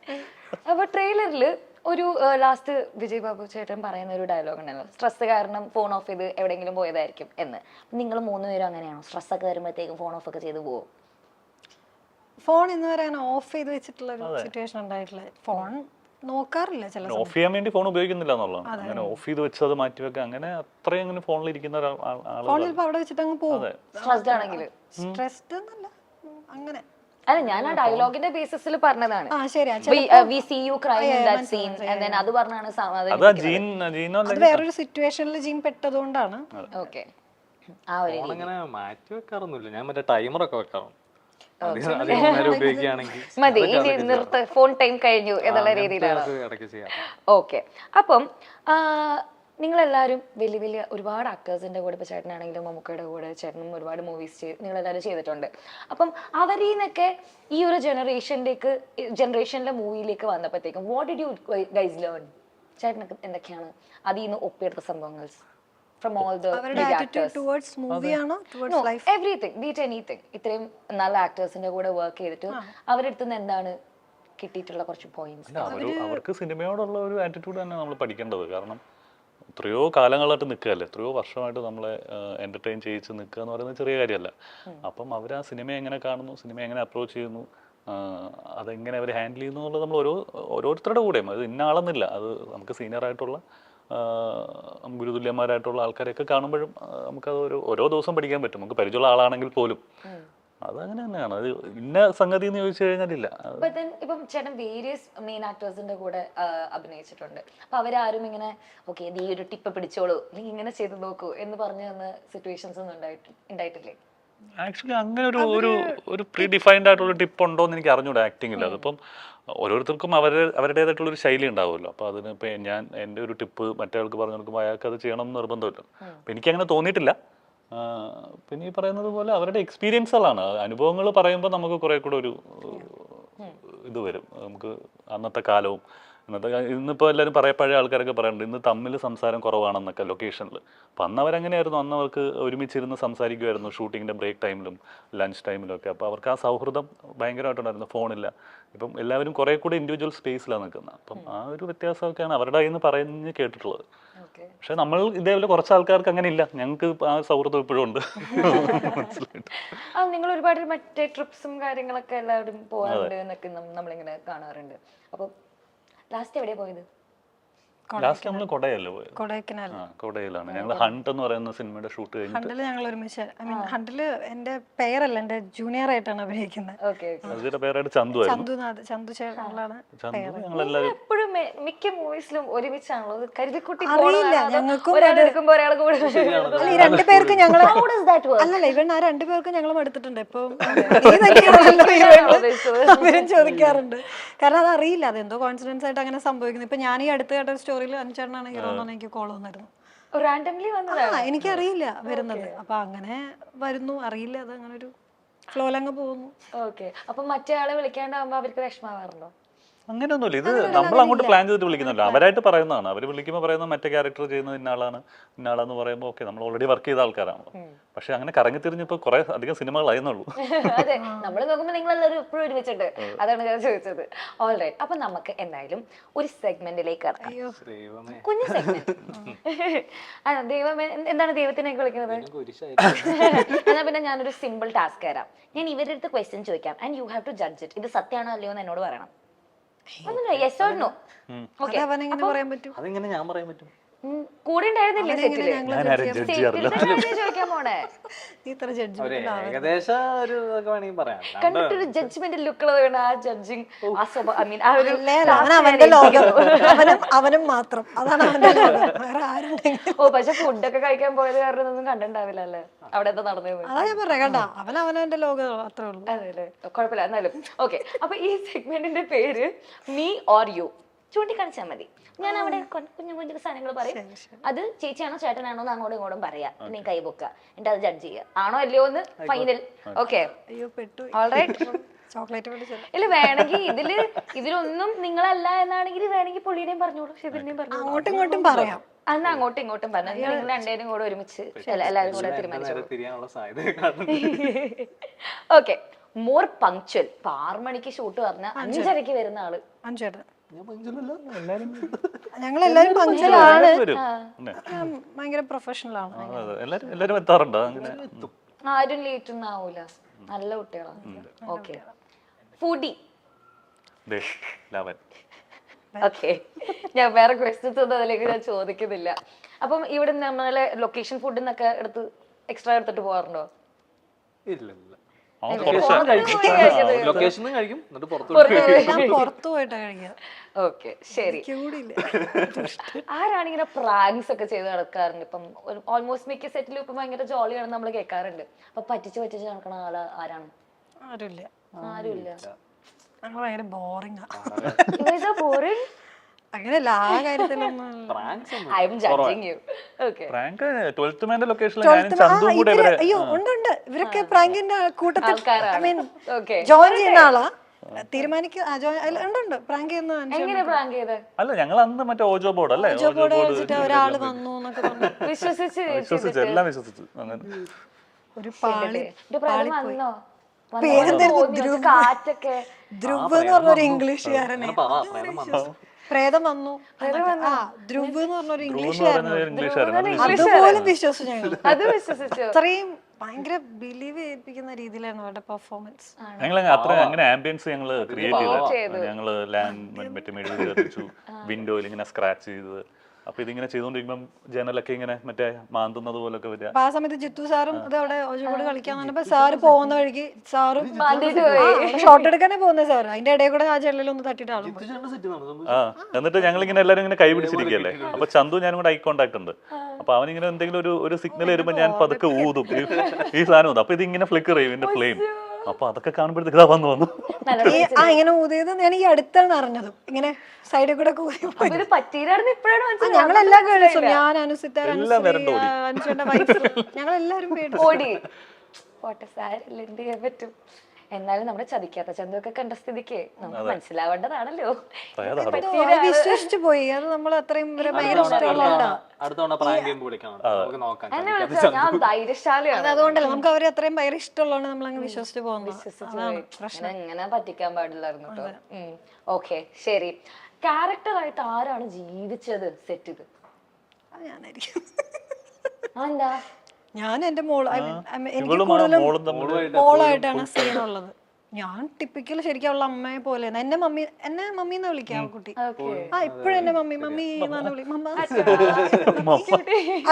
അപ്പൊ ട്രെയിലറിൽ ഒരു ലാസ്റ്റ് വിജയ് ബാബു ചേട്ടൻ പറയുന്ന ഒരു ഡയലോഗ് ഉണ്ടല്ലോ, സ്ട്രെസ് കാരണം ഫോൺ ഓഫ് ചെയ്ത് എവിടെയെങ്കിലും പോയതായിരിക്കും എന്ന്. നിങ്ങൾ 3 പേരും അങ്ങനെയാണോ? സ്ട്രെസ് ഒക്കെ വരുമ്പോഴത്തേക്കും ഫോൺ ഓഫ് ഒക്കെ ചെയ്ത് പോകും? ഫോൺ ഇന്ന് വരെ അങ്ങനെ ഓഫ് ചെയ്ത് വെച്ചിട്ടുള്ള ഒരു സിറ്റുവേഷൻ ഉണ്ടായിട്ടില്ല. ഫോൺ നോക്കാറില്ല. ചില ഓഫ് ചെയ്യാൻ വേണ്ടി ഫോൺ ഉപയോഗിക്കുന്നില്ല എന്നുള്ളതാണ്. അങ്ങനെ ഓഫ് ചെയ്ത് വെച്ച് അത് മാറ്റി വെക്കുക, അങ്ങനെ അത്രയും അങ്ങനെ ഫോണിൽ ഇരിക്കുന്ന ഫോൺ ചിലപ്പോൾ അവിടെ വെച്ചിട്ട് അങ്ങ് പോകും. സ്ട്രെസ്ഡ് ആണെങ്കിൽ സ്ട്രെസ്ഡ് എന്നല്ല, അങ്ങനെ. അല്ല, ഞാൻ ആ ഡയലോഗിന്റെ ബേസിസിൽ പറഞ്ഞതാണ്. We see you crying in that scene and then അത് പറഞ്ഞാണ് അത് വേറൊരു സിറ്റുവേഷനിൽ ജീൻ പെട്ടതുകൊണ്ടാണ്. ഓക്കെ. ആ ഒരു അങ്ങനെ മാറ്റി വെക്കാറൊന്നുമില്ല. ഞാൻ മറ്റേ ടൈമറൊക്കെ വെക്കാറുണ്ട്. ഉപയോഗിക്കുകയാണെങ്കിൽ മതി, ഇനി നിർത്ത്, ഫോൺ ടൈം കഴിഞ്ഞു എന്നുള്ള രീതിയിലാണ്. ഓക്കെ. അപ്പം നിങ്ങളെല്ലാവരും വലിയ വലിയ ഒരുപാട് ആക്ടേഴ്സിന്റെ കൂടെ, ഇപ്പോൾ ചേട്ടനാണെങ്കിലും മമ്മൂക്കയുടെ കൂടെ ചേട്ടനും ഒരുപാട് മൂവീസ് നിങ്ങളെല്ലാവരും ചെയ്തിട്ടുണ്ട്. അപ്പം അവരിൽ നിന്നൊക്കെ ഈ ഒരു ജനറേഷനിലെ മൂവിയിലേക്ക് വന്നപ്പോഴത്തേക്കും what did you guys learn? ചേട്ടനൊക്കെ എന്തൊക്കെയാണ് അതിൽ നിന്ന് ഒപ്പിയെടുത്ത സംഭവങ്ങൾ? From all the big actors. Towards movie ആണോ towards life? Everything, be it anything. ഇത്രയും നല്ല ആക്ടേഴ്സിന്റെ കൂടെ വർക്ക് ചെയ്തിട്ട് അവരെടുത്ത് നിന്ന് എന്താണ് കിട്ടിയിട്ടുള്ള കുറച്ച് പോയിന്റ്സ്? അവർക്ക് സിനിമയോടുള്ള ഒരു ആറ്റിറ്റ്യൂഡ് തന്നെ നമ്മൾ പഠിക്കേണ്ടത്. കാരണം എത്രയോ കാലങ്ങളായിട്ട് നിൽക്കുകയല്ലേ, എത്രയോ വർഷമായിട്ട് നമ്മളെ എൻ്റർടൈൻ ചെയ്യിച്ച് നിൽക്കുക എന്ന് പറയുന്നത് ചെറിയ കാര്യമല്ല. അപ്പം അവർ ആ സിനിമ എങ്ങനെ കാണുന്നു, സിനിമ എങ്ങനെ അപ്രോച്ച് ചെയ്യുന്നു, അതെങ്ങനെ അവർ ഹാൻഡിൽ ചെയ്യുന്നു എന്നുള്ളത് നമ്മൾ ഓരോരുത്തരുടെ കൂടെയും, അത് ഇന്ന ആളെന്നില്ല, അത് നമുക്ക് സീനിയറായിട്ടുള്ള ഗുരുതുല്യന്മാരായിട്ടുള്ള ആൾക്കാരെയൊക്കെ കാണുമ്പോഴും നമുക്കത് ഓരോ ദിവസം പഠിക്കാൻ പറ്റും. നമുക്ക് പരിചയമുള്ള ആളാണെങ്കിൽ പോലും അതങ്ങനെ തന്നെയാണ്. അത് ഇന്ന സംഗതി എന്ന് ചോദിച്ചു കഴിഞ്ഞാലില്ല. ഇപ്പം ചേട്ടൻ വേരിയസ് മെയിൻ ആക്ടേഴ്സിന്റെ കൂടെ അഭിനയിച്ചിട്ടുണ്ട്. അപ്പൊ അവരാരും ഇങ്ങനെ ഓക്കെ നീ ഒരു ടിപ്പ് പിടിച്ചോളൂ, നീ ഇങ്ങനെ ചെയ്ത് നോക്കൂ എന്ന് പറഞ്ഞു തന്ന സിറ്റുവേഷൻസ് ഒന്നും ഉണ്ടായിട്ടില്ലേ? ആക്ച്വലി അങ്ങനെ ഒരു പ്രീ ഡിഫൈൻഡ് ആയിട്ടുള്ള ടിപ്പ് ഉണ്ടോ എന്ന് എനിക്ക് അറിഞ്ഞൂടാ ആക്ടിങ്ങിൽ. അതിപ്പം ഓരോരുത്തർക്കും അവരുടേതായിട്ടുള്ളൊരു ശൈലി ഉണ്ടാവുമല്ലോ. അപ്പോൾ അതിന് ഇപ്പം എൻ്റെ ഒരു ടിപ്പ് മറ്റേ ആൾക്ക് പറഞ്ഞു കൊടുക്കുമ്പോൾ അയാൾക്ക് അത് ചെയ്യണം എന്ന് നിർബന്ധമില്ല. അപ്പം എനിക്കങ്ങനെ തോന്നിയിട്ടില്ല. പിന്നെ ഈ പറയുന്നത് പോലെ അവരുടെ എക്സ്പീരിയൻസുകളാണ്, അനുഭവങ്ങൾ പറയുമ്പോൾ നമുക്ക് കുറേ കൂടെ ഒരു ഇത് വരും. നമുക്ക് അന്നത്തെ കാലവും ഇന്നിപ്പോൾ എല്ലാവരും പഴയ ആൾക്കാരൊക്കെ പറയുന്നുണ്ട് ഇന്ന് തമ്മിൽ സംസാരം കുറവാണെന്നൊക്കെ ലൊക്കേഷനിൽ. അപ്പം അന്ന് അവരങ്ങനെയായിരുന്നു, അന്ന് അവർക്ക് ഒരുമിച്ചിരുന്ന് സംസാരിക്കുമായിരുന്നു ഷൂട്ടിങ്ങിൻ്റെ ബ്രേക്ക് ടൈമിലും ലഞ്ച് ടൈമിലും ഒക്കെ. അപ്പോൾ അവർക്ക് ആ സൗഹൃദം ഭയങ്കരമായിട്ടുണ്ടായിരുന്നു, ഫോണില്ല. ഇപ്പം എല്ലാവരും കുറേ കൂടെ ഇൻഡിവിജ്വൽ സ്പേസിലാണ് നിൽക്കുന്നത്. അപ്പം ആ ഒരു വ്യത്യാസമൊക്കെയാണ് അവരുടെ കയ്യിൽ നിന്ന് പറഞ്ഞ് കേട്ടിട്ടുള്ളത്. പക്ഷെ നമ്മൾ ഇതേപോലെ കുറച്ച് ആൾക്കാർക്ക് അങ്ങനെ ഇല്ല, ഞങ്ങൾക്ക് ആ സൗഹൃദം ഇപ്പോഴും ഉണ്ട്. മനസ്സിലായിട്ട് നിങ്ങൾ ഒരുപാട് മറ്റേ ട്രിപ്സും കാര്യങ്ങളൊക്കെ എല്ലാവരും പോകാറുണ്ട് എന്നൊക്കെ നമ്മളിങ്ങനെ കാണാറുണ്ട്. അപ്പൊ ലാസ്റ്റ് എവിടെയാ പോയത്? ലാസ്റ്റ് നമ്മൾ കൊടയല്ലേ പോയത്? കൊടൈക്കനാൽ. കൊടയിലാണ് ഞങ്ങൾ ഹണ്ട് എന്ന് പറയുന്ന സിനിമയുടെ ഷൂട്ട് കഴിഞ്ഞിട്ട്. ഹണ്ടില് ഞങ്ങൾ ഒരുമിച്ച്, ഐ മീൻ ഹണ്ടില് എന്റെ പേരല്ല, എന്റെ ജൂനിയർ ആയിട്ടാണ് അഭിനയിക്കുന്നത്. ഓക്കെ. അതിന്റെ പേരായിട്ട് ചന്തു ആയിരുന്നു. ചന്തു ചേട്ടനാണ്. ചന്തു ഞങ്ങളെല്ലാവരും എപ്പോഴും മിക്ക മൂവീസിലും ഒരുമിച്ചാണല്ലോ. ഇത് കരുതിക്കുട്ടി അറിയില്ല, ഞങ്ങൾക്കും ഒരാൾ എടുക്കുമ്പോ ഒരാൾ കൂടെ അല്ല, ഈ രണ്ടുപേർക്ക് ഞങ്ങൾ അല്ലല്ല ഇവൻ ആ രണ്ടുപേർക്കും ഞങ്ങൾ എടുത്തിട്ടുണ്ട്. ഇപ്പൊ അവരും ചോദിക്കാറുണ്ട്, കാരണം അത് അറിയില്ല, അതെന്തോ കോൺഫിഡൻസ് ആയിട്ട് അങ്ങനെ സംഭവിക്കുന്നു. ഇപ്പൊ ഞാൻ ഈ അടുത്ത് കേട്ട സ്റ്റോറിയിൽ അനുചേട്ടനാണ് ഹീറോ എന്നാണ് എനിക്ക് കോൾ വന്നിരുന്നു. റാൻഡംലി വന്നതാണ്. എനിക്കറിയില്ല വരുന്നത്, അപ്പൊ അങ്ങനെ വരുന്നു, അറിയില്ല, അത് അങ്ങനെ ഒരു ഫ്ലോലങ്ങ് പോകുന്നു. ഓക്കെ. അപ്പൊ മറ്റേ ആളെ വിളിക്കാണ്ടാവുമ്പോ അവർക്ക് വിഷമാവാറുണ്ടോ? അങ്ങനെയൊന്നുമില്ല, ഇത് നമ്മൾ അങ്ങോട്ട് പ്ലാൻ ചെയ്തിട്ട് വിളിക്കുന്നില്ല, അവരായിട്ട് പറയുന്നതാണ്. അവർ വിളിക്കുമ്പോൾ പറയുന്നത് മറ്റേ ക്യാരക്ടർ ചെയ്യുന്നത് ഇന്നാളാന്ന് പറയുമ്പോൾ ഓക്കെ, നമ്മൾ ഓൾറെഡി വർക്ക് ചെയ്ത ആൾക്കാരാണല്ലോ. പക്ഷെ അങ്ങനെ കറങ്ങി തിരിഞ്ഞിപ്പോൾ കുറെ അധികം സിനിമകളായിരുന്നുള്ളൂ. അതെ, നമ്മൾ നോക്കുമ്പോൾ നിങ്ങളെല്ലാവരും എപ്പോഴും ഒരുമിച്ചിട്ട്, അതാണ് ഞാൻ ചോദിച്ചത്. ഓൾറൈറ്റ്, അപ്പൊ നമുക്ക് എന്തായാലും ഒരു സെഗ്മെന്റിലേക്ക് കടക്കാം. കുഞ്ഞു സെഗ്മെന്റ്. ദൈവമേ, എന്താണ് ദൈവത്തിനെ വിളിക്കുന്നത്? എന്നാ പിന്നെ ഞാനൊരു സിമ്പിൾ ടാസ്ക് തരാം. ഞാൻ ഇവരുടെ അടുത്ത് ക്വസ്റ്റ്യൻ ചോദിക്കാം and you have to judge it. ഇത് സത്യമാണോ അല്ലയോ എന്ന് എന്നോട് പറയണം. Yes or no. ഓക്കെ. അവനെങ്ങനെ പറയാൻ പറ്റും? അതെങ്ങനെ ഞാൻ പറയാൻ പറ്റും? കൂടെ ഉണ്ടായിരുന്നില്ലേ സെറ്റില്? ചോദിക്കാൻ പോണേ. ഇത്ര ജഡ്ജ്മെന്റ് ഏകദേശം ഒരു ഇതൊക്കെ വേണമെങ്കിൽ പറയാം. കണ്ടിട്ടൊരു ജഡ്ജ്മെന്റ് ലുക്കുള്ളത് വേണം. ആ ജഡ്ജിങ്, ഐ മീൻ ആ ഒരു അവന്റെ ലോകം, അവനും മാത്രം, അതാണ് അവന്റെ ലോകം, വേറെ ആരുണ്ടെങ്കിലും. ഓ, പക്ഷെ ഫുഡൊക്കെ കഴിക്കാൻ പോയത് കാരണം ഒന്നും കണ്ടിട്ടുണ്ടാവില്ല അല്ലേ അവിടെ എന്താ നടന്നത്? അതാ ഞാൻ പറയാം, കണ്ട അവനവന്റെ ലോകം അത്രേ ഉള്ളൂ. അതെല്ലേ, കുഴപ്പമില്ല. എന്നാലും ഓക്കെ. അപ്പൊ ഈ സെഗ്മെന്റിന്റെ പേര് മീ ഓർ യു. ചൂണ്ടിക്കാണിച്ചാൽ മതി. ഞാൻ അവിടെ കുഞ്ഞു കുഞ്ഞു സാധനങ്ങൾ പറയും, അത് ചേച്ചിയാണോ ചേട്ടനാണോ എന്ന് അങ്ങോട്ടും ഇങ്ങോട്ടും പറയാ. നീ കൈ പൊക്കുക, എന്നിട്ട് അത് ജഡ്ജ് ചെയ്യുക, ആണോ അല്ലയോ എന്ന് ഫൈനൽ. ഓക്കെ, അയ്യോ പെട്ടു. ഓൾറൈറ്റ്. ചോക്ലേറ്റ് ഇല്ല, വേണമെങ്കിൽ ഇതിലൊന്നും നിങ്ങളല്ല എന്നാണെങ്കിൽ വേണമെങ്കിൽ പുള്ളിയുടെയും പറഞ്ഞോളൂ, ഷിബിന്റെയും പറഞ്ഞോളൂ. അങ്ങോട്ടും ഇങ്ങോട്ടും പറയാം. അന്ന് അങ്ങോട്ടും ഇങ്ങോട്ടും പറഞ്ഞു, നിങ്ങൾ രണ്ടുപേരും കൂടെ ഒരുമിച്ച് എല്ലാവരും കൂടെ തീരുമാനിച്ചു. തിരിയാനുള്ള സാധ്യത. ഓക്കെ. More punctual. 6 മണിക്ക് ഷൂട്ട് പറഞ്ഞ 5:30 വരുന്ന ആള്. അഞ്ചേട്ടൻ. ഞങ്ങളെല്ലാരും പങ്ക്ച്വലാണ്, ഭയങ്കര പ്രൊഫഷണൽ ആണ്. എല്ലാരും എത്താറുണ്ട്. അങ്ങനെ ആരും ലേറ്റ് ഒന്നും ആവൂല, നല്ല കുട്ടികളാണ്. ഓക്കെ. ഫുഡി. ഓക്കെ, ഞാൻ വേറെ ക്വസ്റ്റ്യൻസ് ഒന്നും അതിലേക്ക് ഞാൻ ചോദിക്കുന്നില്ല. അപ്പം ഇവിടെ നമ്മളെ ലൊക്കേഷൻ ഫുഡ് എന്നൊക്കെ എക്സ്ട്രാ എടുത്തിട്ട് പോകാറുണ്ടോ? ഇല്ല. ലൊക്കേഷൻ കഴിക്കും, എന്നിട്ട് പുറത്തു പോയിട്ടാ കഴിക്കുക. ഓക്കെ, ശരി. കൂടിയില്ല. ആരാണ് ഇങ്ങനെ പ്രാങ്ക്സ് ഒക്കെ ചെയ്ത് നടക്കാറുണ്ട്? ഇപ്പം ഓൾമോസ്റ്റ് മിക്ക സെറ്റിലും ഇപ്പം ഭയങ്കര ജോളിയാണെന്ന് നമ്മൾ കേൾക്കാറുണ്ട്. അപ്പൊ പറ്റിച്ച് നടക്കണ ആരാണ്? ആരുമില്ല. ഞങ്ങൾ ഭയങ്കര ബോറിംഗ് അങ്ങനെയല്ല ആ കാര്യത്തിലൊന്നും. അയ്യോ ഉണ്ട്, ഇവരൊക്കെ പ്രാങ്കിന്റെ കൂട്ടത്തിൽ ജോയിൻ ചെയ്യുന്ന ആളാ. ഉണ്ട് പ്രാങ്ക് ചെയ്യുന്ന. അല്ല, ഞങ്ങൾ അന്ന് മറ്റേ ഓജോ ബോർഡ് അല്ലേ, ഒരാള് വന്നു എന്നൊക്കെ പറഞ്ഞു വിശ്വസിച്ച് എല്ലാം വിശ്വസിച്ചു. അങ്ങനെ ഒരു പാളി ധ്രുവ് എന്ന് പറഞ്ഞൊരു ഇംഗ്ലീഷുകാരനെ, പ്രേതം വന്നു, ധ്രുവ് എന്ന് പറഞ്ഞൊരു ഇംഗ്ലീഷുകാരൻ, അതുപോലെ വിശ്വസിച്ചു ഞങ്ങൾ. അത്രയും ഭയങ്കര ബിലീവ് ചെയ്യിപ്പിക്കുന്ന രീതിയിലായിരുന്നു അവരുടെ പെർഫോമൻസ്. ഞങ്ങൾ അങ്ങനെ ആംബിയൻസ് ഞങ്ങൾ ക്രിയേറ്റ് ചെയ്തു. ഞങ്ങള് ലാൻഡ് മറ്റേ മെഴുകി കത്തിച്ചു, വിൻഡോയിൽ ഇങ്ങനെ സ്ക്രാച്ച് ചെയ്തത്. അപ്പൊ ഇതിങ്ങനെ ചെയ്തോണ്ടിരിക്കുമ്പം ജനലൊക്കെ ഇങ്ങനെ മറ്റേ മാന്തുന്നത് പോലൊക്കെ വരിക. ആ സമയത്ത് ജിത്തു സാറും അത് അവിടെ ഓജോബോർഡ് കളിക്കാൻ വന്നപ്പോ സാറ് പോകുന്ന വഴിക്ക് സാറും ഷോട്ട് എടുക്കാനേ പോകുന്ന സാറ് അതിന്റെ ഇടയിൽ കൂടെ ആ ജനലൊന്ന് തട്ടിട്ട് ആളും. എന്നിട്ട് ഞങ്ങളിങ്ങനെ എല്ലാരും ഇങ്ങനെ കൈ പിടിച്ചിരിക്കല്ലേ. അപ്പൊ ചന്തു ഞാനും കൂടെ ഐ കോണ്ടാക്ട് ഉണ്ട്. അപ്പൊ അവനിങ്ങനെ എന്തെങ്കിലും ഒരു സിഗ്നൽ വരുമ്പോ ഞാൻ പതുക്കെ ഊതും ഈ സാധനം. അപ്പൊ ഇതിങ്ങനെ ഫ്ലിക്കർ ചെയ്യും ഇതിന്റെ ഫ്ലെയിം. അപ്പൊ അതൊക്കെ കാണുമ്പോഴത്തേക്ക് ഇതാ വന്നു ഇങ്ങനെ ഊതിയത് ഞാൻ ഈ അടുത്താണ് അറിഞ്ഞത്. ഇങ്ങനെ സൈഡിൽ കൂടെ ഞങ്ങളെല്ലാ ഗേൾസും, ഞാൻ അനുസിത്ത അനുസിന്റെ വൈഫ്, ഞങ്ങളെല്ലാരും ഓടി. എന്ത് ചെയ്യാൻ പറ്റും? എന്നാലും നമ്മുടെ ചതിക്കാത്ത ചന്തൊക്കെ കണ്ട സ്ഥിതിക്ക് നമുക്ക് മനസ്സിലാവേണ്ടതാണല്ലോ. വിശ്വസിച്ചു പോയി. അത് നമ്മൾ അത്രയും ഞാൻ ധൈര്യശാലിയാണ്. അതുകൊണ്ടല്ല, നമുക്ക് അവരെ അത്രയും ഭയങ്കര ഇഷ്ടമുള്ളതാണ് നമ്മൾ അങ്ങ് വിശ്വസിച്ചു പോകുന്നത്. എങ്ങനെ പറ്റിക്കാൻ പാടില്ലായിരുന്നു കേട്ടോ. ഓക്കെ, ശരി. ക്യാരക്ടറായിട്ട് ആരാണ് ജീവിച്ചത് സെറ്റിത്? അത് ഞാനായിരിക്കും. എന്താ ഞാൻ എന്റെ മോള് എനിക്ക് ഇവളും ആ കൂടുതലും മോളും തമ്മിൽ മോളായിട്ടാണ് സീനുള്ളത്. ഞാൻ ടിപ്പിക്കൽ ശരിക്കും അവളുടെ അമ്മയെ പോലെ എന്നെ മമ്മി എന്നാ വിളിക്കാം കുട്ടി. ആ ഇപ്പഴും എന്നെ മമ്മി മമ്മി എന്നാണ് വിളി മമ്മ.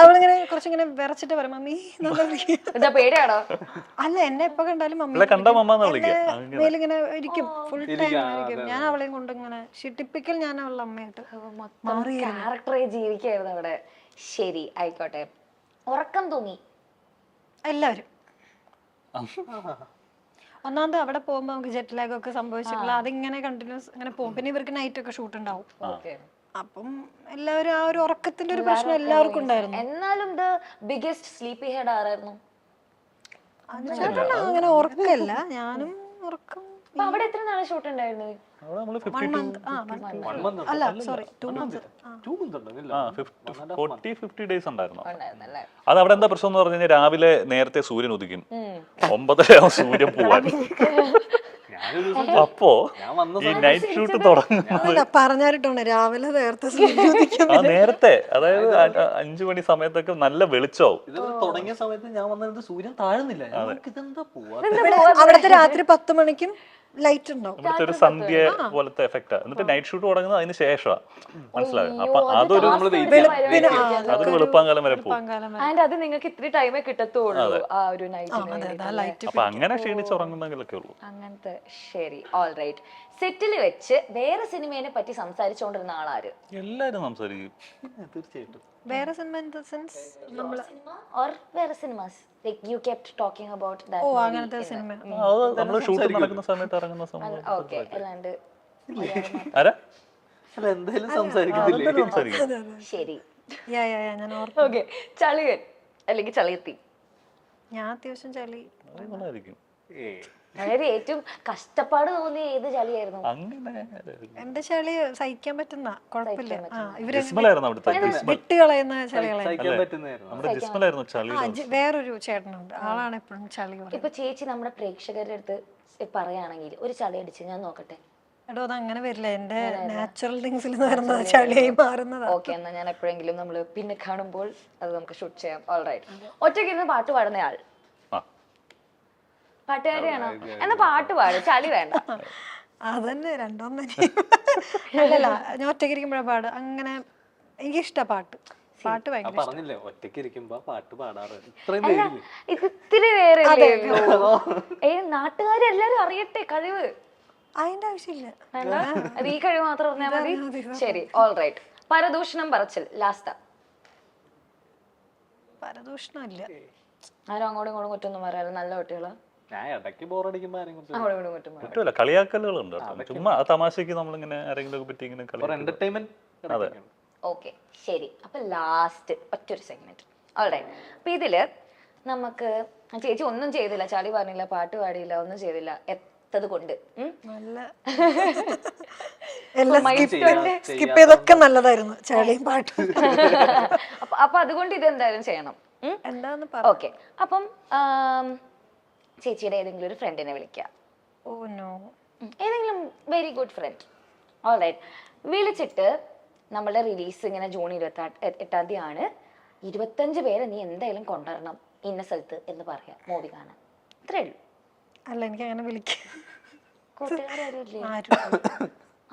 അവളിങ്ങനെ കുറച്ചിങ്ങനെ വിറച്ചിട്ട് പറയും മമ്മി എന്നാണ് വിളിക്കുക. എന്താ പേടിയാണോ? അല്ല എന്നെ എപ്പോ കണ്ടാലും മമ്മി ഇവളെ കണ്ടാ മമ്മാന്നാ വിളിക്കുക. മേലിങ്ങനെ ഇരിക്കും ഫുൾ ടൈം ഇരിക്കും. ഞാൻ അവളെയും കൊണ്ട് ഇങ്ങനെ ടിപ്പിക്കൽ ഞാൻ അവളുടെ അമ്മയായിട്ട് ക്യാരക്ടറെ ജീവിക്കായിരുന്നു അവിടെ. ശരി ആയിക്കോട്ടെ. ഉറക്കം തൂങ്ങി എല്ലാവരും. ഒന്നാമത് അവിടെ പോകുമ്പോൾ നമുക്ക് ജെറ്റ് ലാഗ് ഒക്കെ സംഭവിച്ചിട്ടില്ല. അതിങ്ങനെ കണ്ടിന്യൂസ് ഇങ്ങനെ പോകും. പിന്നെ ഇവർക്ക് നൈറ്റ് ഒക്കെ ഷൂട്ട് ഉണ്ടാവും. അപ്പം എല്ലാവരും ആ ഒരു ഉറക്കത്തിന്റെ ഒരു പ്രശ്നം എല്ലാവർക്കും ഉണ്ടായിരുന്നു. എന്നാലും ദ ബിഗസ്റ്റ് സ്ലീപ്പി ഹെഡ് ആരായിരുന്നു? ചേട്ടൻ അങ്ങനെ ഉറക്കല്ല, ഞാനും ഉറക്കം. അപ്പൊ അവിടെ എത്ര നാളെ ഷൂട്ട് ഉണ്ടായിരുന്നു? അവിടെ നമ്മള് അല്ല സോറി 2 months. 50 days ഉണ്ടായിരുന്നു. ഉണ്ടായിരുന്നല്ലേ? അത് അവിടെ എന്താ പ്രശ്നം എന്ന് പറഞ്ഞു കഴിഞ്ഞാൽ രാവിലെ നേരത്തെ സൂര്യൻ ഉദിക്കും, 9:30 സൂര്യൻ പോവാൻ. അപ്പോ ഈ നൈറ്റ് ഷൂട്ട് തുടങ്ങുന്നത് പറഞ്ഞാലിട്ടുണ്ട് രാവിലെ നേരത്തെ നേരത്തെ, അതായത് 5 മണി സമയത്തൊക്കെ നല്ല വെളിച്ചമാവും. ഇത് തുടങ്ങിയ സമയത്ത് ഞാൻ വന്നത് സൂര്യൻ താഴുന്നില്ല. ഇതെന്താ പോവാ? അവിടുത്തെ രാത്രി 10 മണിക്കും ലൈറ്റ് ഉണ്ടാവും. ഇവിടുത്തെ ഒരു സന്ധ്യ പോലത്തെ എഫക്റ്റാ. എന്നിട്ട് നൈറ്റ് ഷൂട്ട് തുടങ്ങുന്നത് അതിന് ശേഷമാണ്, മനസ്സിലായോ? അപ്പൊ അതൊരു അതൊരു വെളുപ്പാങ്കാലം വരെ പോകും. ആൻഡ് അത് നിങ്ങൾക്ക് ഇത്തിരി ടൈമേ കിട്ടത്തുള്ളൂ ആ ഒരു നൈറ്റ്. അപ്പൊ അങ്ങനെ ക്ഷീണിച്ചുറങ്ങുന്നെങ്കിലൊക്കെ ഉള്ളൂ അങ്ങനത്തെ. ശരി, ഓൾ റൈറ്റ്. സെറ്റിൽ വെച്ച് വേറെ സിനിമയെ പറ്റി സംസാരിച്ചുകൊണ്ടിരുന്ന ആളാര്? എല്ലാരും സംസാരിക്കും. തീർച്ചയായിട്ടും. വേറെ സിനിമ ഇൻ ദ സെൻസ് നമ്മള് ഓർ വേറെ cinemas like you kept talking about that. Oh അങ്ങനത്തെ സിനിമ. അത് നമ്മള് ഷൂട്ട് നടക്കുന്ന സമയത്ത് ഇറങ്ങുന്ന സമയം. ഓക്കേ. അല്ലാണ്ട് ആരാ അല്ല എന്തായാലും സംസാരിക്കുന്നില്ലേ? സംസാരിക്കും. ശരി. ഞാൻ ഓർക്കും. ഓക്കേ. ചളിയൻ അല്ലെങ്കിൽ ചളിയത്തി? ഞാൻ അത്യാവശ്യം ചളി. നന്നായിരിക്കും. അതായത് ഏറ്റവും കഷ്ടപ്പാട് തോന്നിയ ഏത് ചളിയായിരുന്നു? അങ്ങനെ എന്റെ ചളി സഹിക്കാൻ പറ്റുന്ന കുഴപ്പമില്ല. ഇവര് ജിസ്മലായിരുന്നു അവിടുത്തെ. വിട്ട് കളയുന്ന ചളികളെ. സഹിക്കാൻ പറ്റുന്നതായിരുന്നു. നമ്മുടെ ജിസ്മലായിരുന്നു ചളി. വേറൊരു ചേട്ടനുണ്ട്, ആളാണ് എപ്പോഴും ചളി പറയും. ഇപ്പൊ ചേച്ചി നമ്മുടെ പ്രേക്ഷകരുടെ അടുത്ത് പറയുകയാണെങ്കിൽ ഒരു ചളി അടിച്ച് ഞാൻ നോക്കട്ടെ. എടോ അത് അങ്ങനെ വരില്ല, എന്റെ നാച്ചുറൽ തിങ്സിൽ വരുന്നത് ചളിയായി മാറുന്നതാ. ഓക്കെ, എന്നാ ഞാൻ എപ്പോഴെങ്കിലും നമ്മൾ പിന്നെ കാണുമ്പോൾ അത് നമുക്ക് ഷൂട്ട് ചെയ്യാം. All right. ഒറ്റയ്ക്ക് ഇരുന്ന് പാട്ട് പാടുന്ന ആൾ പാട്ടുകാരിയാണോ? എന്നാ പാട്ട് പാട്, ചളി വേണ്ട. അതന്നെ രണ്ടൊന്നെ. അല്ലല്ല, ഞാൻ ഒറ്റയ്ക്ക് ഇരിക്കുമ്പോഴാ പാട്. അങ്ങനെ എനിക്കിഷ്ട പാട്ട് ഭയങ്കര. പറഞ്ഞില്ലേ ഒറ്റയ്ക്ക് ഇരിക്കുമ്പോ പാട്ട് പാടാറ്. ഇത്രയും പേരില്ലേ? ഇത് ഇത്തിരി വേറെ നാട്ടുകാരെല്ലാരും അറിയട്ടെ കഴിവ്. അതിന്റെ ആവശ്യമില്ല, അത് ഈ കഴിവ് മാത്രം പറഞ്ഞാൽ മതി. ശരി, ഓൾ റൈറ്റ്. പരദൂഷണം പറച്ചിൽ ലാസ്റ്റ്. പരദൂഷണം ഇല്ല. ആരും അങ്ങോട്ടും ഇങ്ങോട്ടും കുറ്റൊന്നും പറയാറ്, നല്ല കുട്ടികള്. ഞാൻ ഇടയ്ക്ക് ബോറടിക്കുമ്പോ അങ്ങോട്ടും ഇങ്ങോട്ടും കുറ്റം പറയും. പറ്റൂല, കളിയാക്കലുകളുണ്ട്. ചുമ്മാ തമാശക്ക് നമ്മളിങ്ങനെ ആരെങ്കിലും പറ്റി ഇങ്ങനെ എന്റർടൈൻമെന്റ്. അതെ. ഓക്കെ, ശരി. അപ്പൊ ലാസ്റ്റ് ഒറ്റൊരു സെഗ്മെന്റ്. All right. അപ്പൊ ഇതില് നമുക്ക് ചേച്ചി ഒന്നും ചെയ്തില്ല, ചളി പറഞ്ഞില്ല, പാട്ട് പാടിയില്ല, ഒന്നും ചെയ്തില്ല. എത്തത് കൊണ്ട് നല്ല എല്ലാം സ്കിപ്പ് ചെയ്തൊക്കെ നല്ലതായിരുന്നു, ചളിയും പാട്ടും. അപ്പൊ അതുകൊണ്ട് ഇത് എന്തായാലും ചെയ്യണം. എന്താന്ന് ഓക്കെ. അപ്പം ചേച്ചിയുടെ ഏതെങ്കിലും ഒരു ഫ്രണ്ടിനെ വിളിക്കുക. Oh no. ഏതെങ്കിലും very good friend. All right. വിളിച്ചിട്ട് നമ്മളുടെ റിലീസ് ഇങ്ങനെ ജൂൺ 28-ാം തീയതിയാണ്. 25 പേരെ നീ എന്തായാലും കൊണ്ടുവരണം ഇന്ന സ്ഥലത്ത് എന്ന് പറയാം മൂവി കാണാൻ. ഇത്രേ ഉള്ളൂ. അല്ല എനിക്ക് അങ്ങനെ വിളിക്കാം. കൂട്ടുകാരും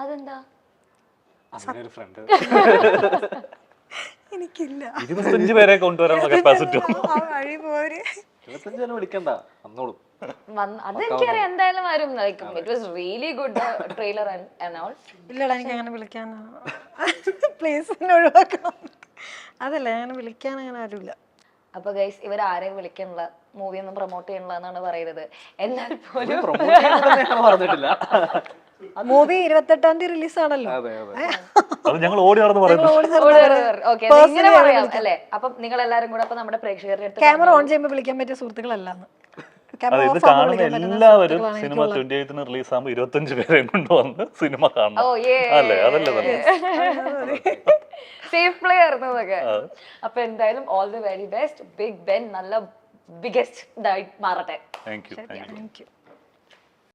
അതെന്താ? അങ്ങനെ ഒരു ഫ്രണ്ട് എനിക്കില്ല. 25 പേരെ കൊണ്ടുവരാനുള്ള കപ്പാസിറ്റി. വഴി പോര്. 25 വിളിക്കണ്ട, വന്നോളൂ. അതെനിക്കറിയാം എന്തായാലും വരും. It was really good trailer and all. ഇല്ലടാ എനിക്ക് അങ്ങനെ വിളിക്കാൻ പ്ലീസ് ഒഴിവാക്കണം. അതല്ല അങ്ങനെ വിളിക്കാൻ അങ്ങനെ ആരുമില്ല. അപ്പൊ ഗൈസ് ഇവർ ആരെയും വിളിക്കണില്ല, മൂവി ഒന്നും പ്രൊമോട്ട് ചെയ്യണില്ല എന്നാണ് പറയുന്നത്. എന്നാൽ പോലും പറഞ്ഞിട്ടില്ല. മൂവി 28-ാം തീയതി റിലീസ് ആണല്ലോ. അത് ഞങ്ങൾ ഓടി നടന്ന് പറയുന്നത്. ഓക്കെ, ഇങ്ങനെ പറയാം അല്ലേ? അപ്പൊ നിങ്ങൾ എല്ലാരും കൂടെ അപ്പൊ നമ്മുടെ പ്രേക്ഷകരുടെ അടുത്ത് ക്യാമറ ഓൺ ചെയ്യുമ്പോൾ വിളിക്കാൻ പറ്റിയ സുഹൃത്തുക്കളല്ലാന്ന്. അതെ, ഇത് കാണുന്ന എല്ലാവരും സിനിമ 28-ന് റിലീസ് ആകുമ്പോൾ 25 പേരെ കൊണ്ടുവന്ന് സിനിമ കാണണം. അല്ലേ? അതല്ലേ തന്നെ സേഫ് പ്ലേ ആയിരുന്നതൊക്കെ. അപ്പൊ എന്തായാലും all the very best. Big Ben നല്ല ബിഗസ്റ്റ് ഇതായി മാറട്ടെ. Thank U.